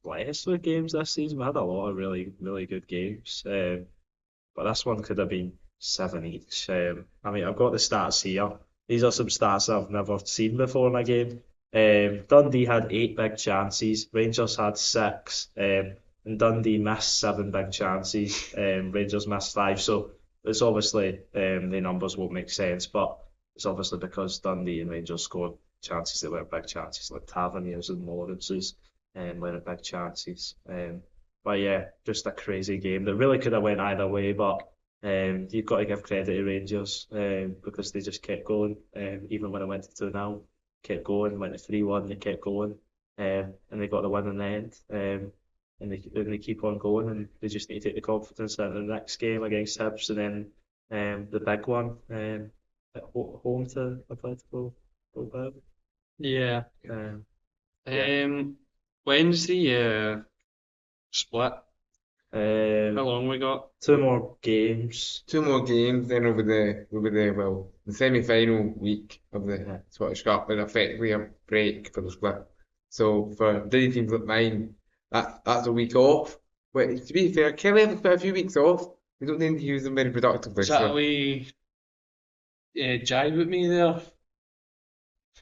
blessed with games this season. We had a lot of really, really good games. But this one could have been 7 each. I mean, I've got the stats here. These are some stats I've never seen before in a game. Dundee had 8 big chances, Rangers had 6, and Dundee missed 7 big chances, Rangers missed 5. So it's obviously the numbers won't make sense, but it's obviously because Dundee and Rangers scored chances that weren't big chances, like Tavernier's and Lawrence's, weren't big chances. But yeah, just a crazy game that really could have went either way. But you've got to give credit to Rangers because they just kept going. Even when it went to 2-0, kept going. Went to 3-1, they kept going, and they got the win in the end. And they keep on going, and they just need to take the confidence into the next game against Hibs, and then the big one at home to Atletico Bilbao. Yeah. Um, When's the split? How um, long we got? 2 more games. 2 more games, then the semi-final week of the Scottish Cup, and effectively a break for the split. So for Dundee teams like mine, that's a week off. But to be fair, Kelly has quite a few weeks off. We don't need to use them very productively. Is that a So, wee jive with me there?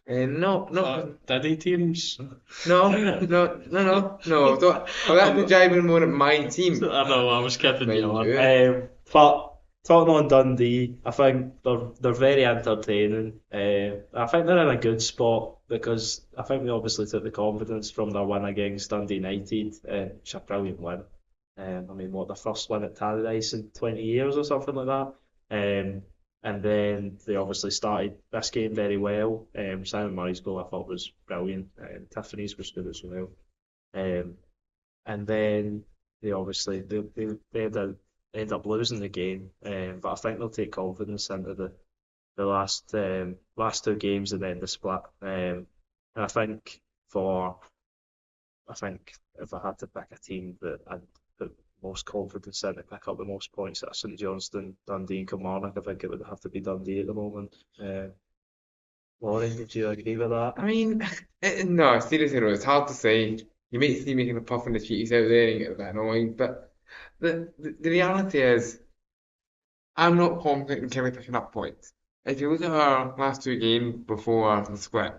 no, Diddy teams? no. Don't, that's the jibing more at my team. I know, I was kidding you on. But talking on Dundee, I think they're very entertaining. I think they're in a good spot because I think they obviously took the confidence from their win against Dundee United, which is a brilliant win. I mean, what, the first win at Tannadice in 20 years or something like that. And then they obviously started this game very well. Simon Murray's goal I thought was brilliant. Tiffany's was good as well. And then they obviously they end up losing the game. But I think they'll take confidence into the last 2 games and then the split. And I think if I had to pick a team that I'd put most confidence in to pick up the most points at St Johnstone, Dundee and Kilmarnock, I think it would have to be Dundee at the moment. Laurie, did you agree with that? I mean, no, seriously, no, it's hard to say. You might see making a puff in the cheeks out there and get a bit annoying, but the reality is, I'm not confident in Kelly picking up points. If you look at our last 2 games before the split,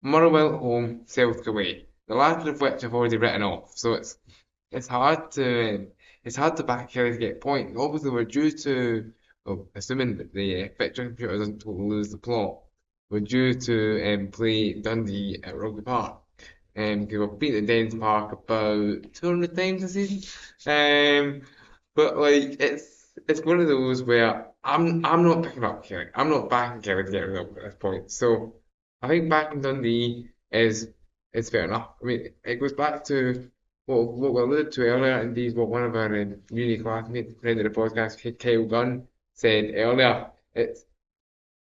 Motherwell at home, Celtic away, the last of which I've already written off, so it's hard to back Kelly to get points. Obviously, we're due to, well, assuming that the fixture computer doesn't totally lose the plot, we're due to play Dundee at Rugby Park. Because we've been at Dens Park about 200 times this season. But like it's one of those where I'm not picking up Kelly. I'm not backing Kelly to get a result at this point. So I think backing Dundee is fair enough. I mean, it goes back to what we alluded to earlier, indeed what one of our uni classmates, friend of the podcast, Kyle Gunn, said earlier. It's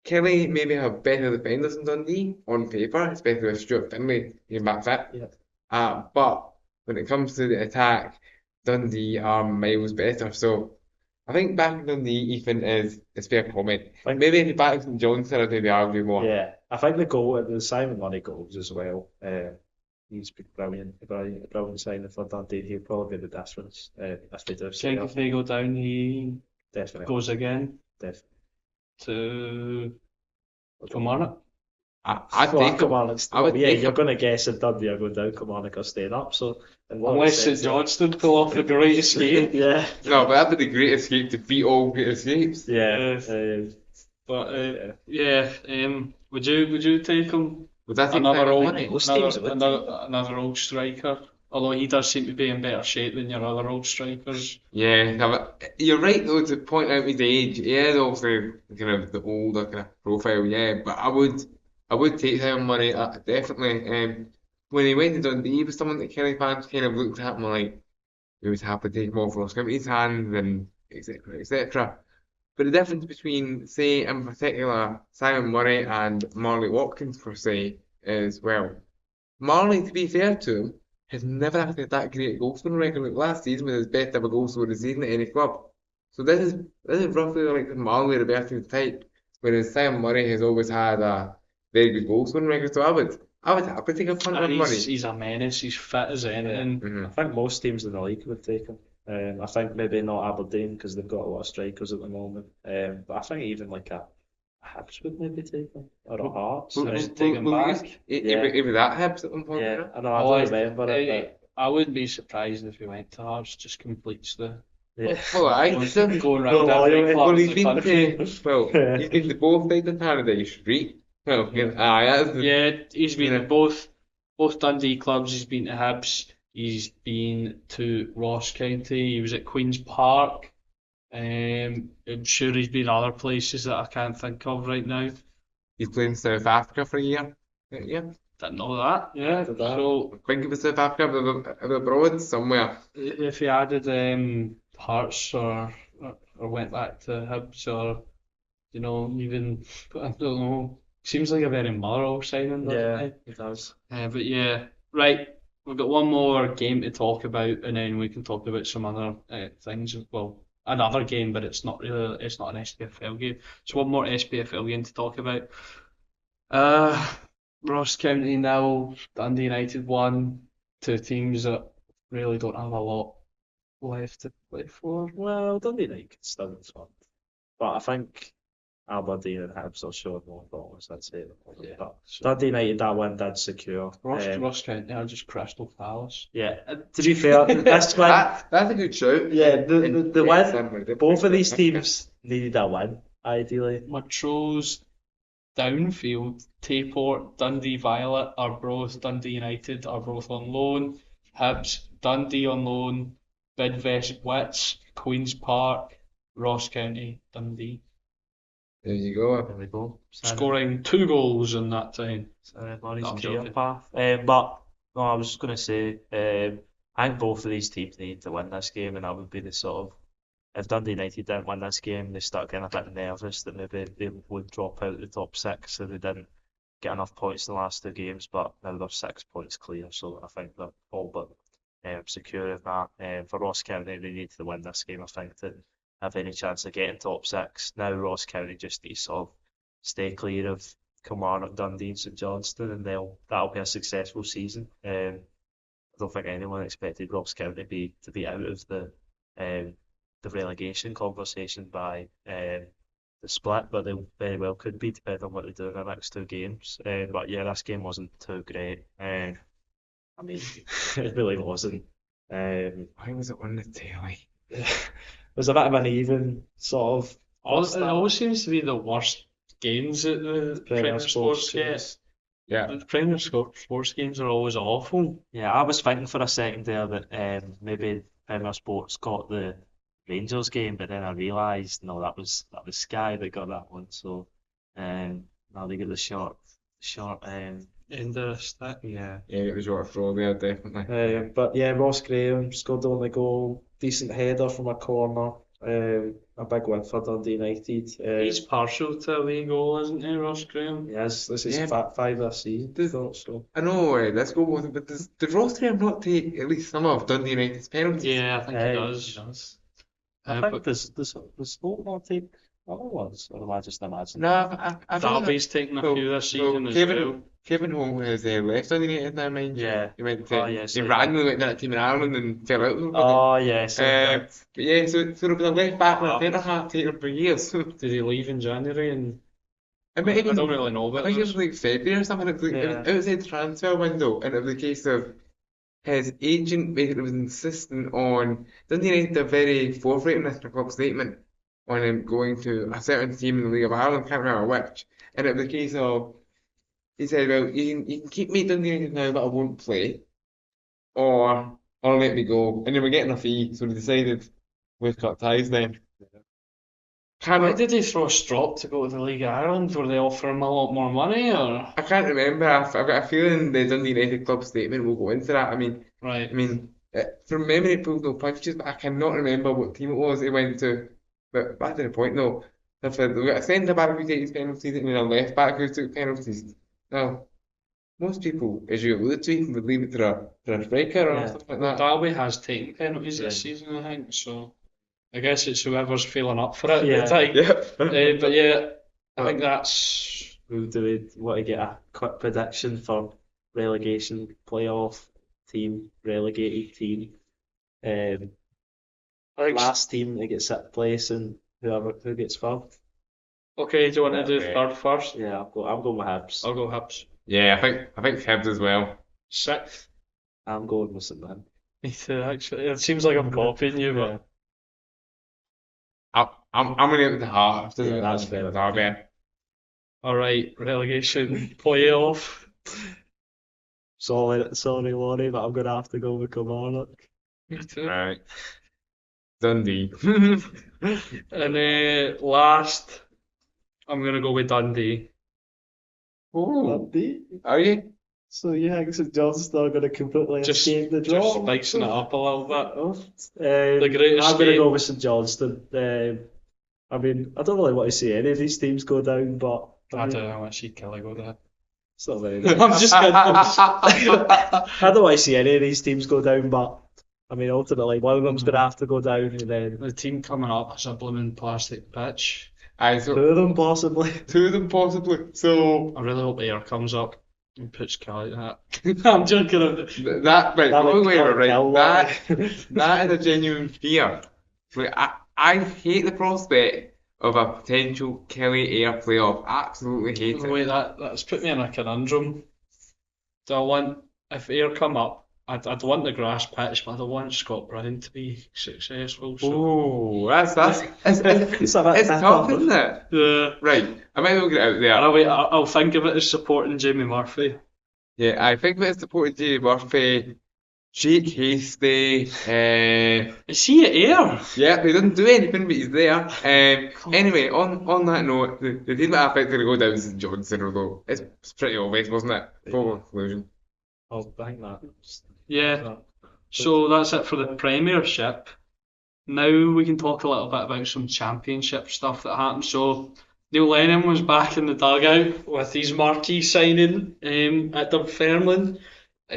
Kelly maybe have better defenders than Dundee on paper, especially with Stuart Finlay being back fit. Yeah. But when it comes to the attack, Dundee are miles better. So I think backing Dundee, Ethan, is fair comment. Maybe if you back St Johnstone, I'd maybe argue more. Yeah, I think the Simon Murray goals as well. He's been brilliant signing for Dundee. He'll probably be the difference if they do. Think if they go down, he Definitely. goes again Definitely. to Kilmarnock. I'd Well, take him. Kilmarnock's, I would yeah, take you're him. going to guess that Dundee are going down, Kilmarnock are staying up. So, in what Unless St sense, Johnstone pull off the great escape. yeah, No, but that'd be the great escape to beat all great escapes. yeah, But yeah. would you take him? Would that take Another Simon old, Money? Most teams would. another old striker. Although he does seem to be in better shape than your other old strikers. Yeah, no, but you're right though to point out his age. He is obviously kind of the older kind of profile, yeah. But I would take Simon Money definitely. When he went to Dundee, he was someone that Kelly fans kind of looked at him like he was happy to take him off Ross County's hands and etc. etc. But the difference between, say, in particular, Simon Murray and Marley Watkins, per se, is, well, Marley, to be fair to him, has never had that great goal scoring record. Like last season was his best ever goal scorer of the season at any club. So this is roughly like the Marley Robertson type, whereas Simon Murray has always had a very good goal scoring record. So I would happily take a punt And on Murray. he's a menace. He's fit as anything. Mhm. I think most teams in the league would take him. I think maybe not Aberdeen because they've got a lot of strikers at the moment. But I think even like a Hibs would maybe take him or a Hearts. Well, Just take him back. He was at Hibs at one point, Yeah, you know? I know. I don't remember it, I wouldn't be surprised if he went to Hearts. Just completes the but yeah. Well, I going No around every loyalty. club well, in he's the been country. he's been to both sides of Paradise Street. Well, that's the, Yeah, he's been Yeah. to both Dundee clubs. He's been to Hibs. He's been to Ross County. He was at Queen's Park. I'm sure he's been other places that I can't think of right now. he's played in South Africa for a year. Yeah, Didn't know that. Yeah. Did that. So I think it was South Africa, but abroad somewhere. if he added Hearts or went back to Hibs or even I don't know. Seems like a very moral signing, doesn't Yeah, it? it does. But yeah, right. We've got one more game to talk about, and then we can talk about some other things. Well, another game, but it's not an SPFL game. So one more SPFL game to talk about. Ross County 0, Dundee United 1. Two teams that really don't have a lot left to play for. Well, Dundee United can still in front, but I think Aberdeen and Hibs are showing more promise. I'd say. Yeah. But Dundee United, that one did secure. Ross County are just Crystal Palace. Yeah, to be fair, this one, That's a good shout. yeah, the win. December, Both of these teams needed a win, ideally. Montrose, Downfield, Tayport, Dundee Violet, Arbroath, Dundee United are both on loan. Hibs, Dundee on loan. Bidvest, Wits, Queen's Park, Ross County, Dundee. There you go. There we go. Scoring 2 goals in that time. Murray's No, on I'm career joking. path. But no, I was just going to say, I think both of these teams need to win this game, and that would be the sort of, if Dundee United didn't win this game, they start getting a bit nervous that maybe they would drop out of the top six if they didn't get enough points in the last two games. But now they're 6 points clear, so I think they're all but secure of that. For Ross County, they need to win this game, I think, to have any chance of getting top six. Now Ross County just need to sort of stay clear of Kilmarnock, Dundee and St Johnstone, and that'll be a successful season. I don't think anyone expected Ross County to be out of the relegation conversation by the split, but they very well could be, depending on what they do in the next two games. But yeah, this game wasn't too great. I mean, it really wasn't. Why was it on the telly? It was a bit of an even sort of. It always seems to be the worst games that the Premier Sports get. Yeah. The Premier Sports games are always awful. Yeah, I was thinking for a second there that maybe Premier Sports got the Rangers game, but then I realised no, that was Sky that got that one. So now they get the short. End of the stick. Yeah. Yeah, it was short throw there, definitely. But yeah, Ross Graham scored the only goal. Decent header from a corner. A big win for Dundee United. He's partial to a wee goal, isn't he, Ross Graham? Yes, this is Yeah. 5 this season. So. I know this goal wasn't, but did Ross Graham not take at least some of Dundee United's penalties? Yeah, I think he He does. does. Uh, I think but does Hope not take other ones, or am I just imagining? No, I feel like Derby's taken a so- few this so season as well. Kevin Holt has left Dundee United now, mind you. Yeah. He went to, Oh, yeah, so he randomly went to that team in Ireland and fell out of them. Oh yes. But yeah, so there was a left back and a centre half taken for years. Did he leave in January and It might I even, don't really know I about think it those. was like February or something. It was, like, it was Yeah. outside the transfer window, and it was a case of his agent basically was insisting on Dundee United are very forthright in this in a club statement on him going to a certain team in the League of Ireland, can't remember which. And it was a case of he said, well, you can keep me at Dundee United now, but I won't play, or let me go. And they were getting a fee, so they decided we've cut ties then. Why Cannot, did they throw a strop to go to the League of Ireland? Were they offering him a lot more money, or I can't remember. I've got a feeling the Dundee United club statement will go into that. right? From memory, it pulled no punches, but I cannot remember what team it was he went to. But back to the point, though, if we've got a centre back who takes penalties and then a left back who took penalties. Now, most people, as you alluded to, would leave it to a striker or Yeah. something Well, like that. Derby has taken penalties this Yeah. season, I think. So I guess it's whoever's feeling up for it at the Yeah. time. Yeah. But yeah, I think that's Do we want to get a quick prediction for relegation playoff team, relegated team? Um, I think. last team that gets sixth place and who gets third? Okay, do you want to do Okay. third first? Yeah, I'm going with Hibs. I'll go Hibs. Yeah, I think Hibs as well. Sixth. I'm going with St Mirren. Me too, actually. It seems like I'm copying you, Yeah, I'm gonna go with the Hearts. yeah, that's fair. Derby. but alright, relegation playoff. Sorry, Laurie, but I'm going to have to go with Kilmarnock. Me too. Right. Dundee. And last, I'm going to go with Dundee. Oh, Dundee? are you? So you think St John's still going to completely Just, escape the just draw? spicing it up a little bit. The greatest I'm going to game. go with St Johnston. I don't really want to see any of these teams go down, but I don't know, I want to see Kelly go there. it's not very I'm just kidding. I don't want to see any of these teams go down, but ultimately one of them's going to have to go down, and then The team coming up is a blooming plastic pitch. Aye, two so of them possibly. two of them possibly. So I really hope Air comes up and puts Kelly in that. I'm joking. that right, That would wait, kill right. Laurie. That is a genuine fear. Like, I hate the prospect of a potential Kelly Air playoff. Absolutely hate it. Wait, that's put me in a conundrum. Do I want, if Air come up, I'd want the grass pitch, but I don't want Scott Brown to be successful. So Oh, it's It's a bit it's tough, tough, isn't it? yeah, Right, I might as well get it out there. I'll think of it as supporting Jamie Murphy. Yeah, I think that it's supported Jay Murphy, Jake Hasty, Is he at Air? yeah, he doesn't do anything, but he's there. Anyway, on that note, the team that I think is going to go down is Johnson, although it's pretty obvious, wasn't it? Full conclusion. I think that. Yeah. So that's it for the Premiership. Now we can talk a little bit about some Championship stuff that happened. So Neil Lennon was back in the dugout with his marquee signing at Dunfermline. I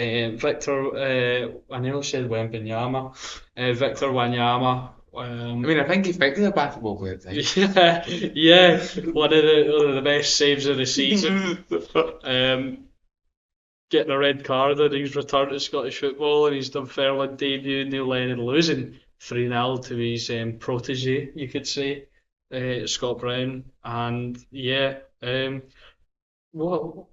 nearly said Wembanyama. Victor Wanyama. I think he's effectively a basketball player at the time. yeah, one of the best saves of the season. Getting a red card in his return to Scottish football and his Dunfermline debut, Neil Lennon losing 3-0 to his protege, you could say, Scott Brown. And yeah, what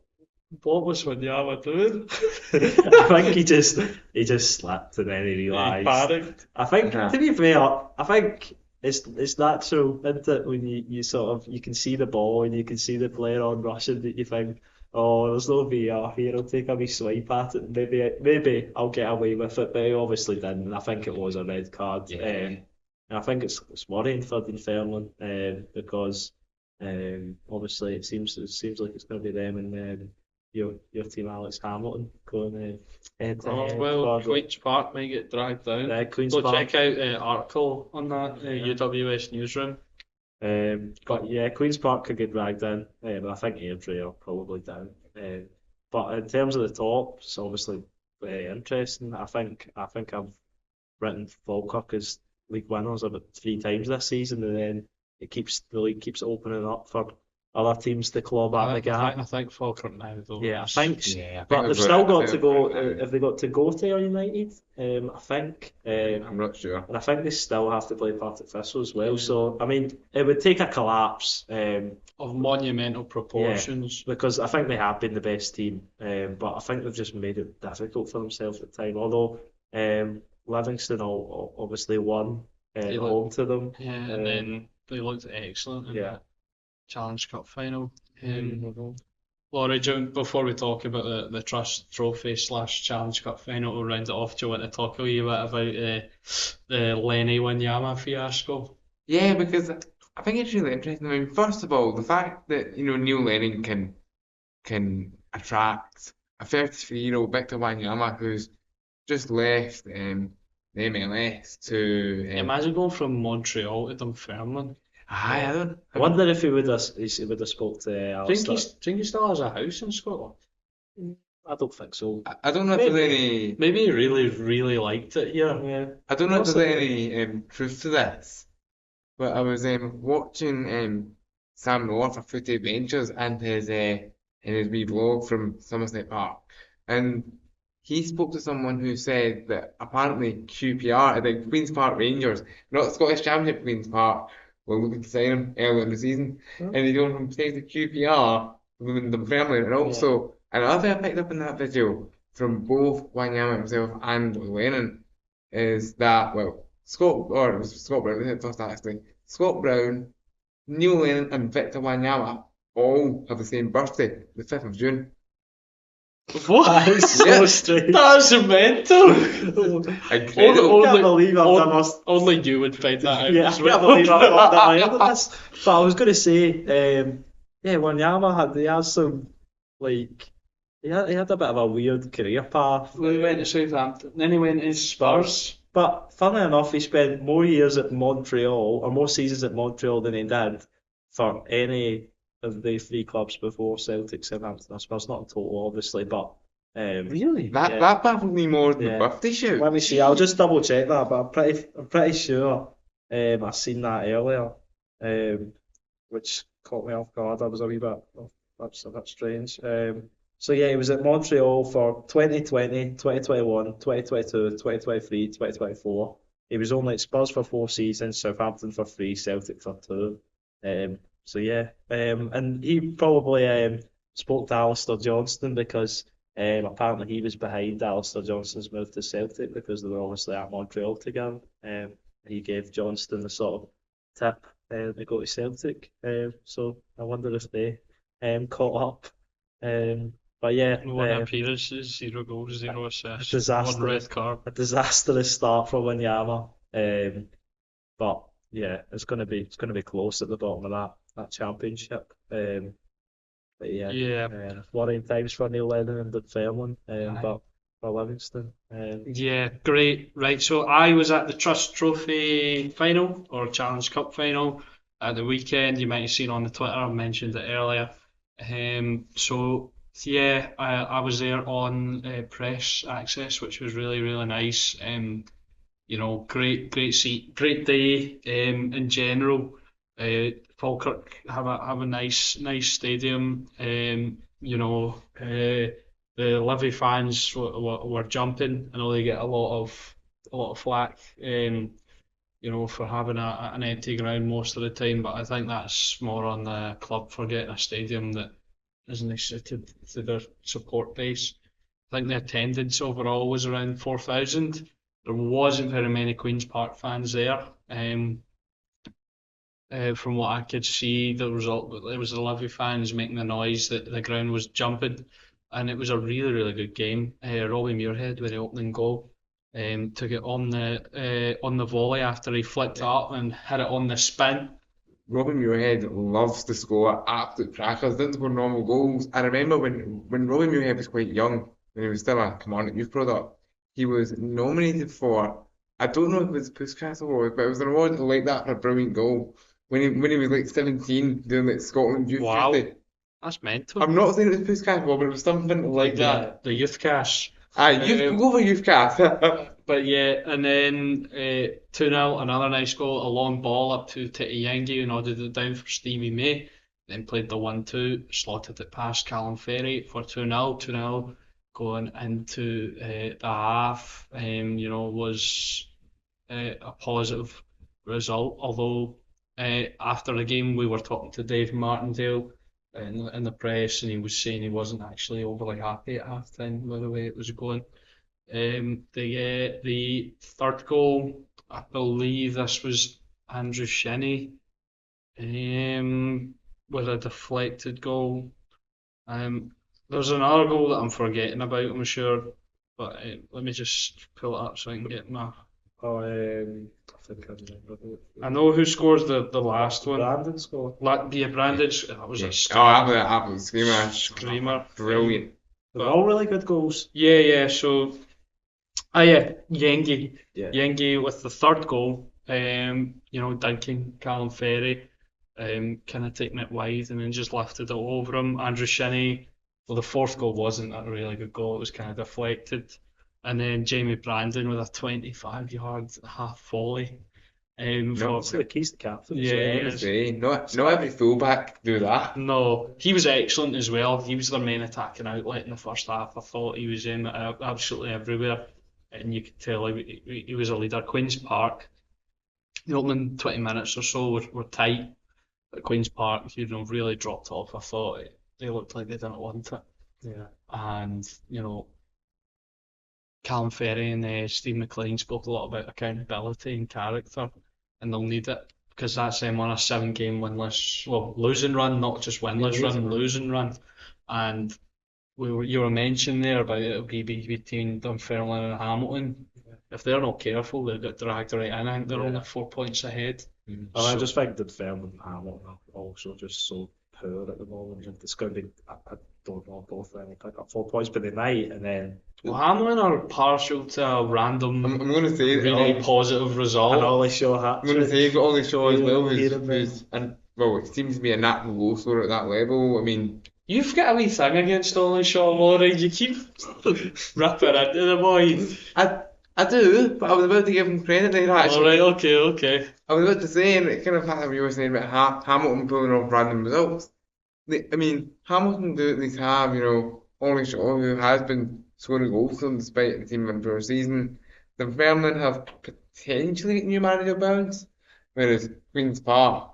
was Wanyama doing? I think he just slapped and then he He realised. panicked. I think Yeah. to be fair, I think it's natural, isn't it, when you sort of you can see the ball and you can see the player on rushing that you think, oh, there's no VAR here, I'll take a wee swipe at it, maybe I'll get away with it, but he obviously didn't. I think it was a red card. Yeah. And I think it's worrying for Dunfermline because obviously it seems like it's going to be them and your team Alex Hamilton going head to Oh, head well, for Queen's Park might get dragged down. Queen's Go Park. check out article on that UWS newsroom. But yeah, Queen's Park could get dragged in, but I think Airdrie are probably down. But in terms of the top, it's obviously very interesting. I think I've written Falkirk as league winners about 3 times this season, and then the league keeps opening up for other teams to claw back the gap. I think Falkirk now though. Yeah, I think. Yeah, I think But they've they've still got I to think go. they've got it now. Have they got to go to Ayr United? I think. I'm not sure. And I think they still have to play Partick Thistle as well. Yeah. So I mean, it would take a collapse. Of monumental proportions. Because I think they have been the best team, but I think they've just made it difficult for themselves at the time. Although Livingston obviously won They home to them. Yeah, and then they looked excellent in the Challenge Cup final. Laurie, before we talk about the Trust Trophy / Challenge Cup final, we'll round it off. Do you want to talk a wee bit about the Lenny Wanyama fiasco? Yeah, because I think it's really interesting. I mean, first of all, the fact that Neil Lennon can attract a 33-year-old Victor Wanyama who's just left the MLS to Imagine going from Montreal to Dunfermline. I I wonder if he would have spoke to Alistair. Think he still has a house in Scotland? I don't think so. I don't know if there's any Maybe he really, really liked it here. Yeah. I don't know if there's any truth to this, but I was watching Sam Noah for Footy Adventures and his wee vlog from Somerset Park, and he spoke to someone who said that apparently QPR, the Queen's Park Rangers, not the Scottish Championship Queen's Park, were looking to sign him earlier in the season, and he told him to take the QPR within the family, and also another thing I picked up in that video from both Wanyama himself and Lennon is that it was Scott Brown, it was actually Scott Brown, Neil Lennon, and Victor Wanyama all have the same birthday, the 5th of June. What? That is so Yeah. strange. That's mental. Incredible. I can't believe I've never. Only you would find that out. Yeah, I as can't well. believe I've not heard of this. But I was going to say, Wanyama had some like he had a bit of a weird career path. We went to Southampton, then he went to Spurs. But funnily enough, he spent more years at Montreal, or more seasons at Montreal than he did for any of the three clubs before Celtic, Southampton, and Spurs. Not in total, obviously, but Really? That baffled me more than the birthday shoot. let me see. I'll just double check that, but I'm pretty sure I seen that earlier, which caught me off guard. I was a wee bit. Oh, that's a bit strange. So yeah, he was at Montreal for 2020, 2021, 2022, 2023, 2024. He was only at Spurs for 4 seasons, Southampton for 3, Celtic for 2. So yeah, and he probably spoke to Alistair Johnston because apparently he was behind Alistair Johnston's move to Celtic because they were obviously at Montreal together. He gave Johnston the sort of tip to go to Celtic. So I wonder if they caught up. But yeah, 1 appearances, 0 goals, 0 assists, disaster. 1 red card. a disastrous start for Wanyama. But yeah, it's gonna be close at the bottom of that championship. But yeah, worrying times for Neil Lennon and Dunfermline, but for Livingston. Yeah, great. Right, so I was at the Trust Trophy final or Challenge Cup final at the weekend. You might have seen on the Twitter, I mentioned it earlier. So yeah, I was there on press access, which was really, really nice. Great seat, great day. In general, Falkirk have a nice stadium. The Livy fans were jumping. I know they get a lot of flack, for having an empty ground most of the time, but I think that's more on the club for getting a stadium that isn't suited to their support base. I think the attendance overall was around 4,000. There wasn't very many Queen's Park fans there. From what I could see, there was the Livy fans making the noise that the ground was jumping, and it was a really, really good game. Robbie Muirhead with the opening goal took it on the volley after he flicked it up and hit it on the spin. Robbie Muirhead loves to score absolute crackers, doesn't score normal goals. I remember when Robbie Muirhead was quite young, when he was still a Kilmarnock youth product, he was nominated for, I don't know if it was the Puskas Award, but it was an award like that for a brilliant goal. When he was like 17, doing like Scotland Youth Wow. Tuesday. That's mental. I'm not saying it was Puskas Award, but it was something like that. The youth cash. Go for Youth Cast. But yeah, and then 2-0, another nice goal, a long ball up to Titi Yengi who nodded it down for Stevie May. then played the 1-2, slotted it past Callum Ferry for 2-0, 2-0 going into the half, was a positive result. Although after the game, we were talking to Dave Martindale in the press, and he was saying he wasn't actually overly happy at halftime with the way it was going. The third goal, I believe this was Andrew Shinnie, with a deflected goal. There's another goal that I'm forgetting about, I'm sure, but let me just pull it up so I can get my. Oh, I think I remember. I know who scores the last one. Brandon scored. Yeah, Brandon. That was Yeah. a That was a screamer. screamer. Brilliant. They're all really good goals. Yeah. So, Yengi. Yeah. Yengi with the third goal. Dunking Callum Ferry, kind of taking it wide and then just lifted it over him. Andrew Shinnie. Well, the fourth goal wasn't a really good goal. It was kind of deflected. And then Jamie Brandon with a 25-yard half volley. He's the captain. Not every fullback do that. No, he was excellent as well. He was their main attacking outlet in the first half. I thought he was in absolutely everywhere, and you could tell he was a leader. Queen's Park, the opening 20 minutes or so were tight. At Queen's Park, really dropped off. I thought they looked like they didn't want it. Yeah. And Callum Ferry and Steve McLean spoke a lot about accountability and character, and they'll need it because that's them on a 7-game losing run, not just winless run, losing run. And you were mentioning there about it'll be between Dunfermline and Hamilton. Yeah. If they're not careful, they'll get dragged right in. I think they're only 4 points ahead. And I just think Dunfermline and Hamilton are also just so poor at the moment. It's going to be, I don't know, both of them pick up 4 points, but they might, and then. Well, Hamlin are partial to a random, I'm going to say really positive result. And Ollie Shaw I'm going to say you've got Ollie Shaw as well, who's it seems to be a natural goal scorer at that level. I mean, you've got a wee thing against Ollie Shaw, Laurie. You keep ripping into the boy. I do, but I was about to give him credit there actually. Alright, okay. I was about to say, and it kind of happened, you were saying about Hamilton pulling off random results. Hamilton do at least have, Ollie Shaw, who has been scoring goals for them despite the team for a season. Dunfermline have potentially new manager bounce, whereas Queen's Park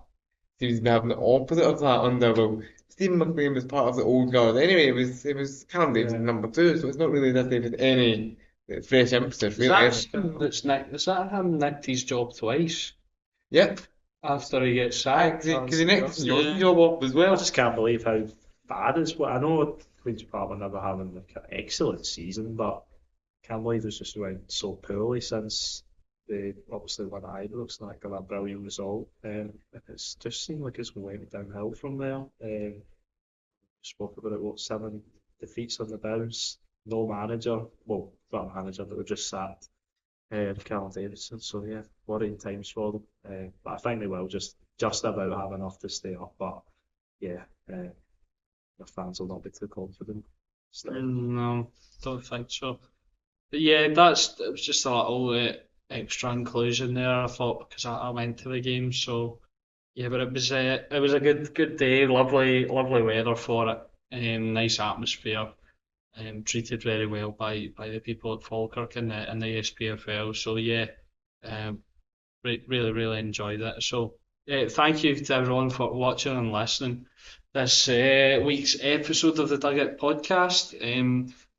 seems to be having the opposite of that under Stephen McLean was part of the old guard anyway. It was Callum Davis number 2, so it's not really that they've had any fresh emphasis really. Is that him nicked his job twice Yep. after he gets sacked? Because he nicked his job up as well. I just can't believe how bad it's. I know Queen's Park were never having like an excellent season, but I can't believe it's just went so poorly since they obviously won Ibrox, like got that brilliant result. It's just seemed like it's going downhill from there. Spoke about 7 defeats on the bounce, no manager. Well, not a manager, but we just sacked Callum Davidson. So yeah, worrying times for them. But I think they will just about have enough to stay up. But yeah, the fans will not be too confident. No, don't think so. But yeah, it was just a little extra inclusion there. I thought because I went to the game, so yeah. But it was a good day, lovely weather for it, nice atmosphere. Treated very well by the people at Falkirk and the SPFL. So yeah, really enjoyed it. So thank you to everyone for watching and listening this week's episode of the Dugout podcast.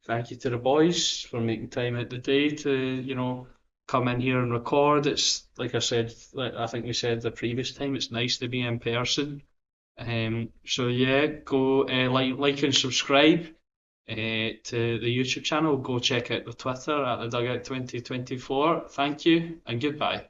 Thank you to the boys for making time out the day to come in here and record. It's like I said, I think we said the previous time, it's nice to be in person. So yeah, go like and subscribe to the YouTube channel. Go check out the Twitter at the Dugout 2024. Thank you and goodbye.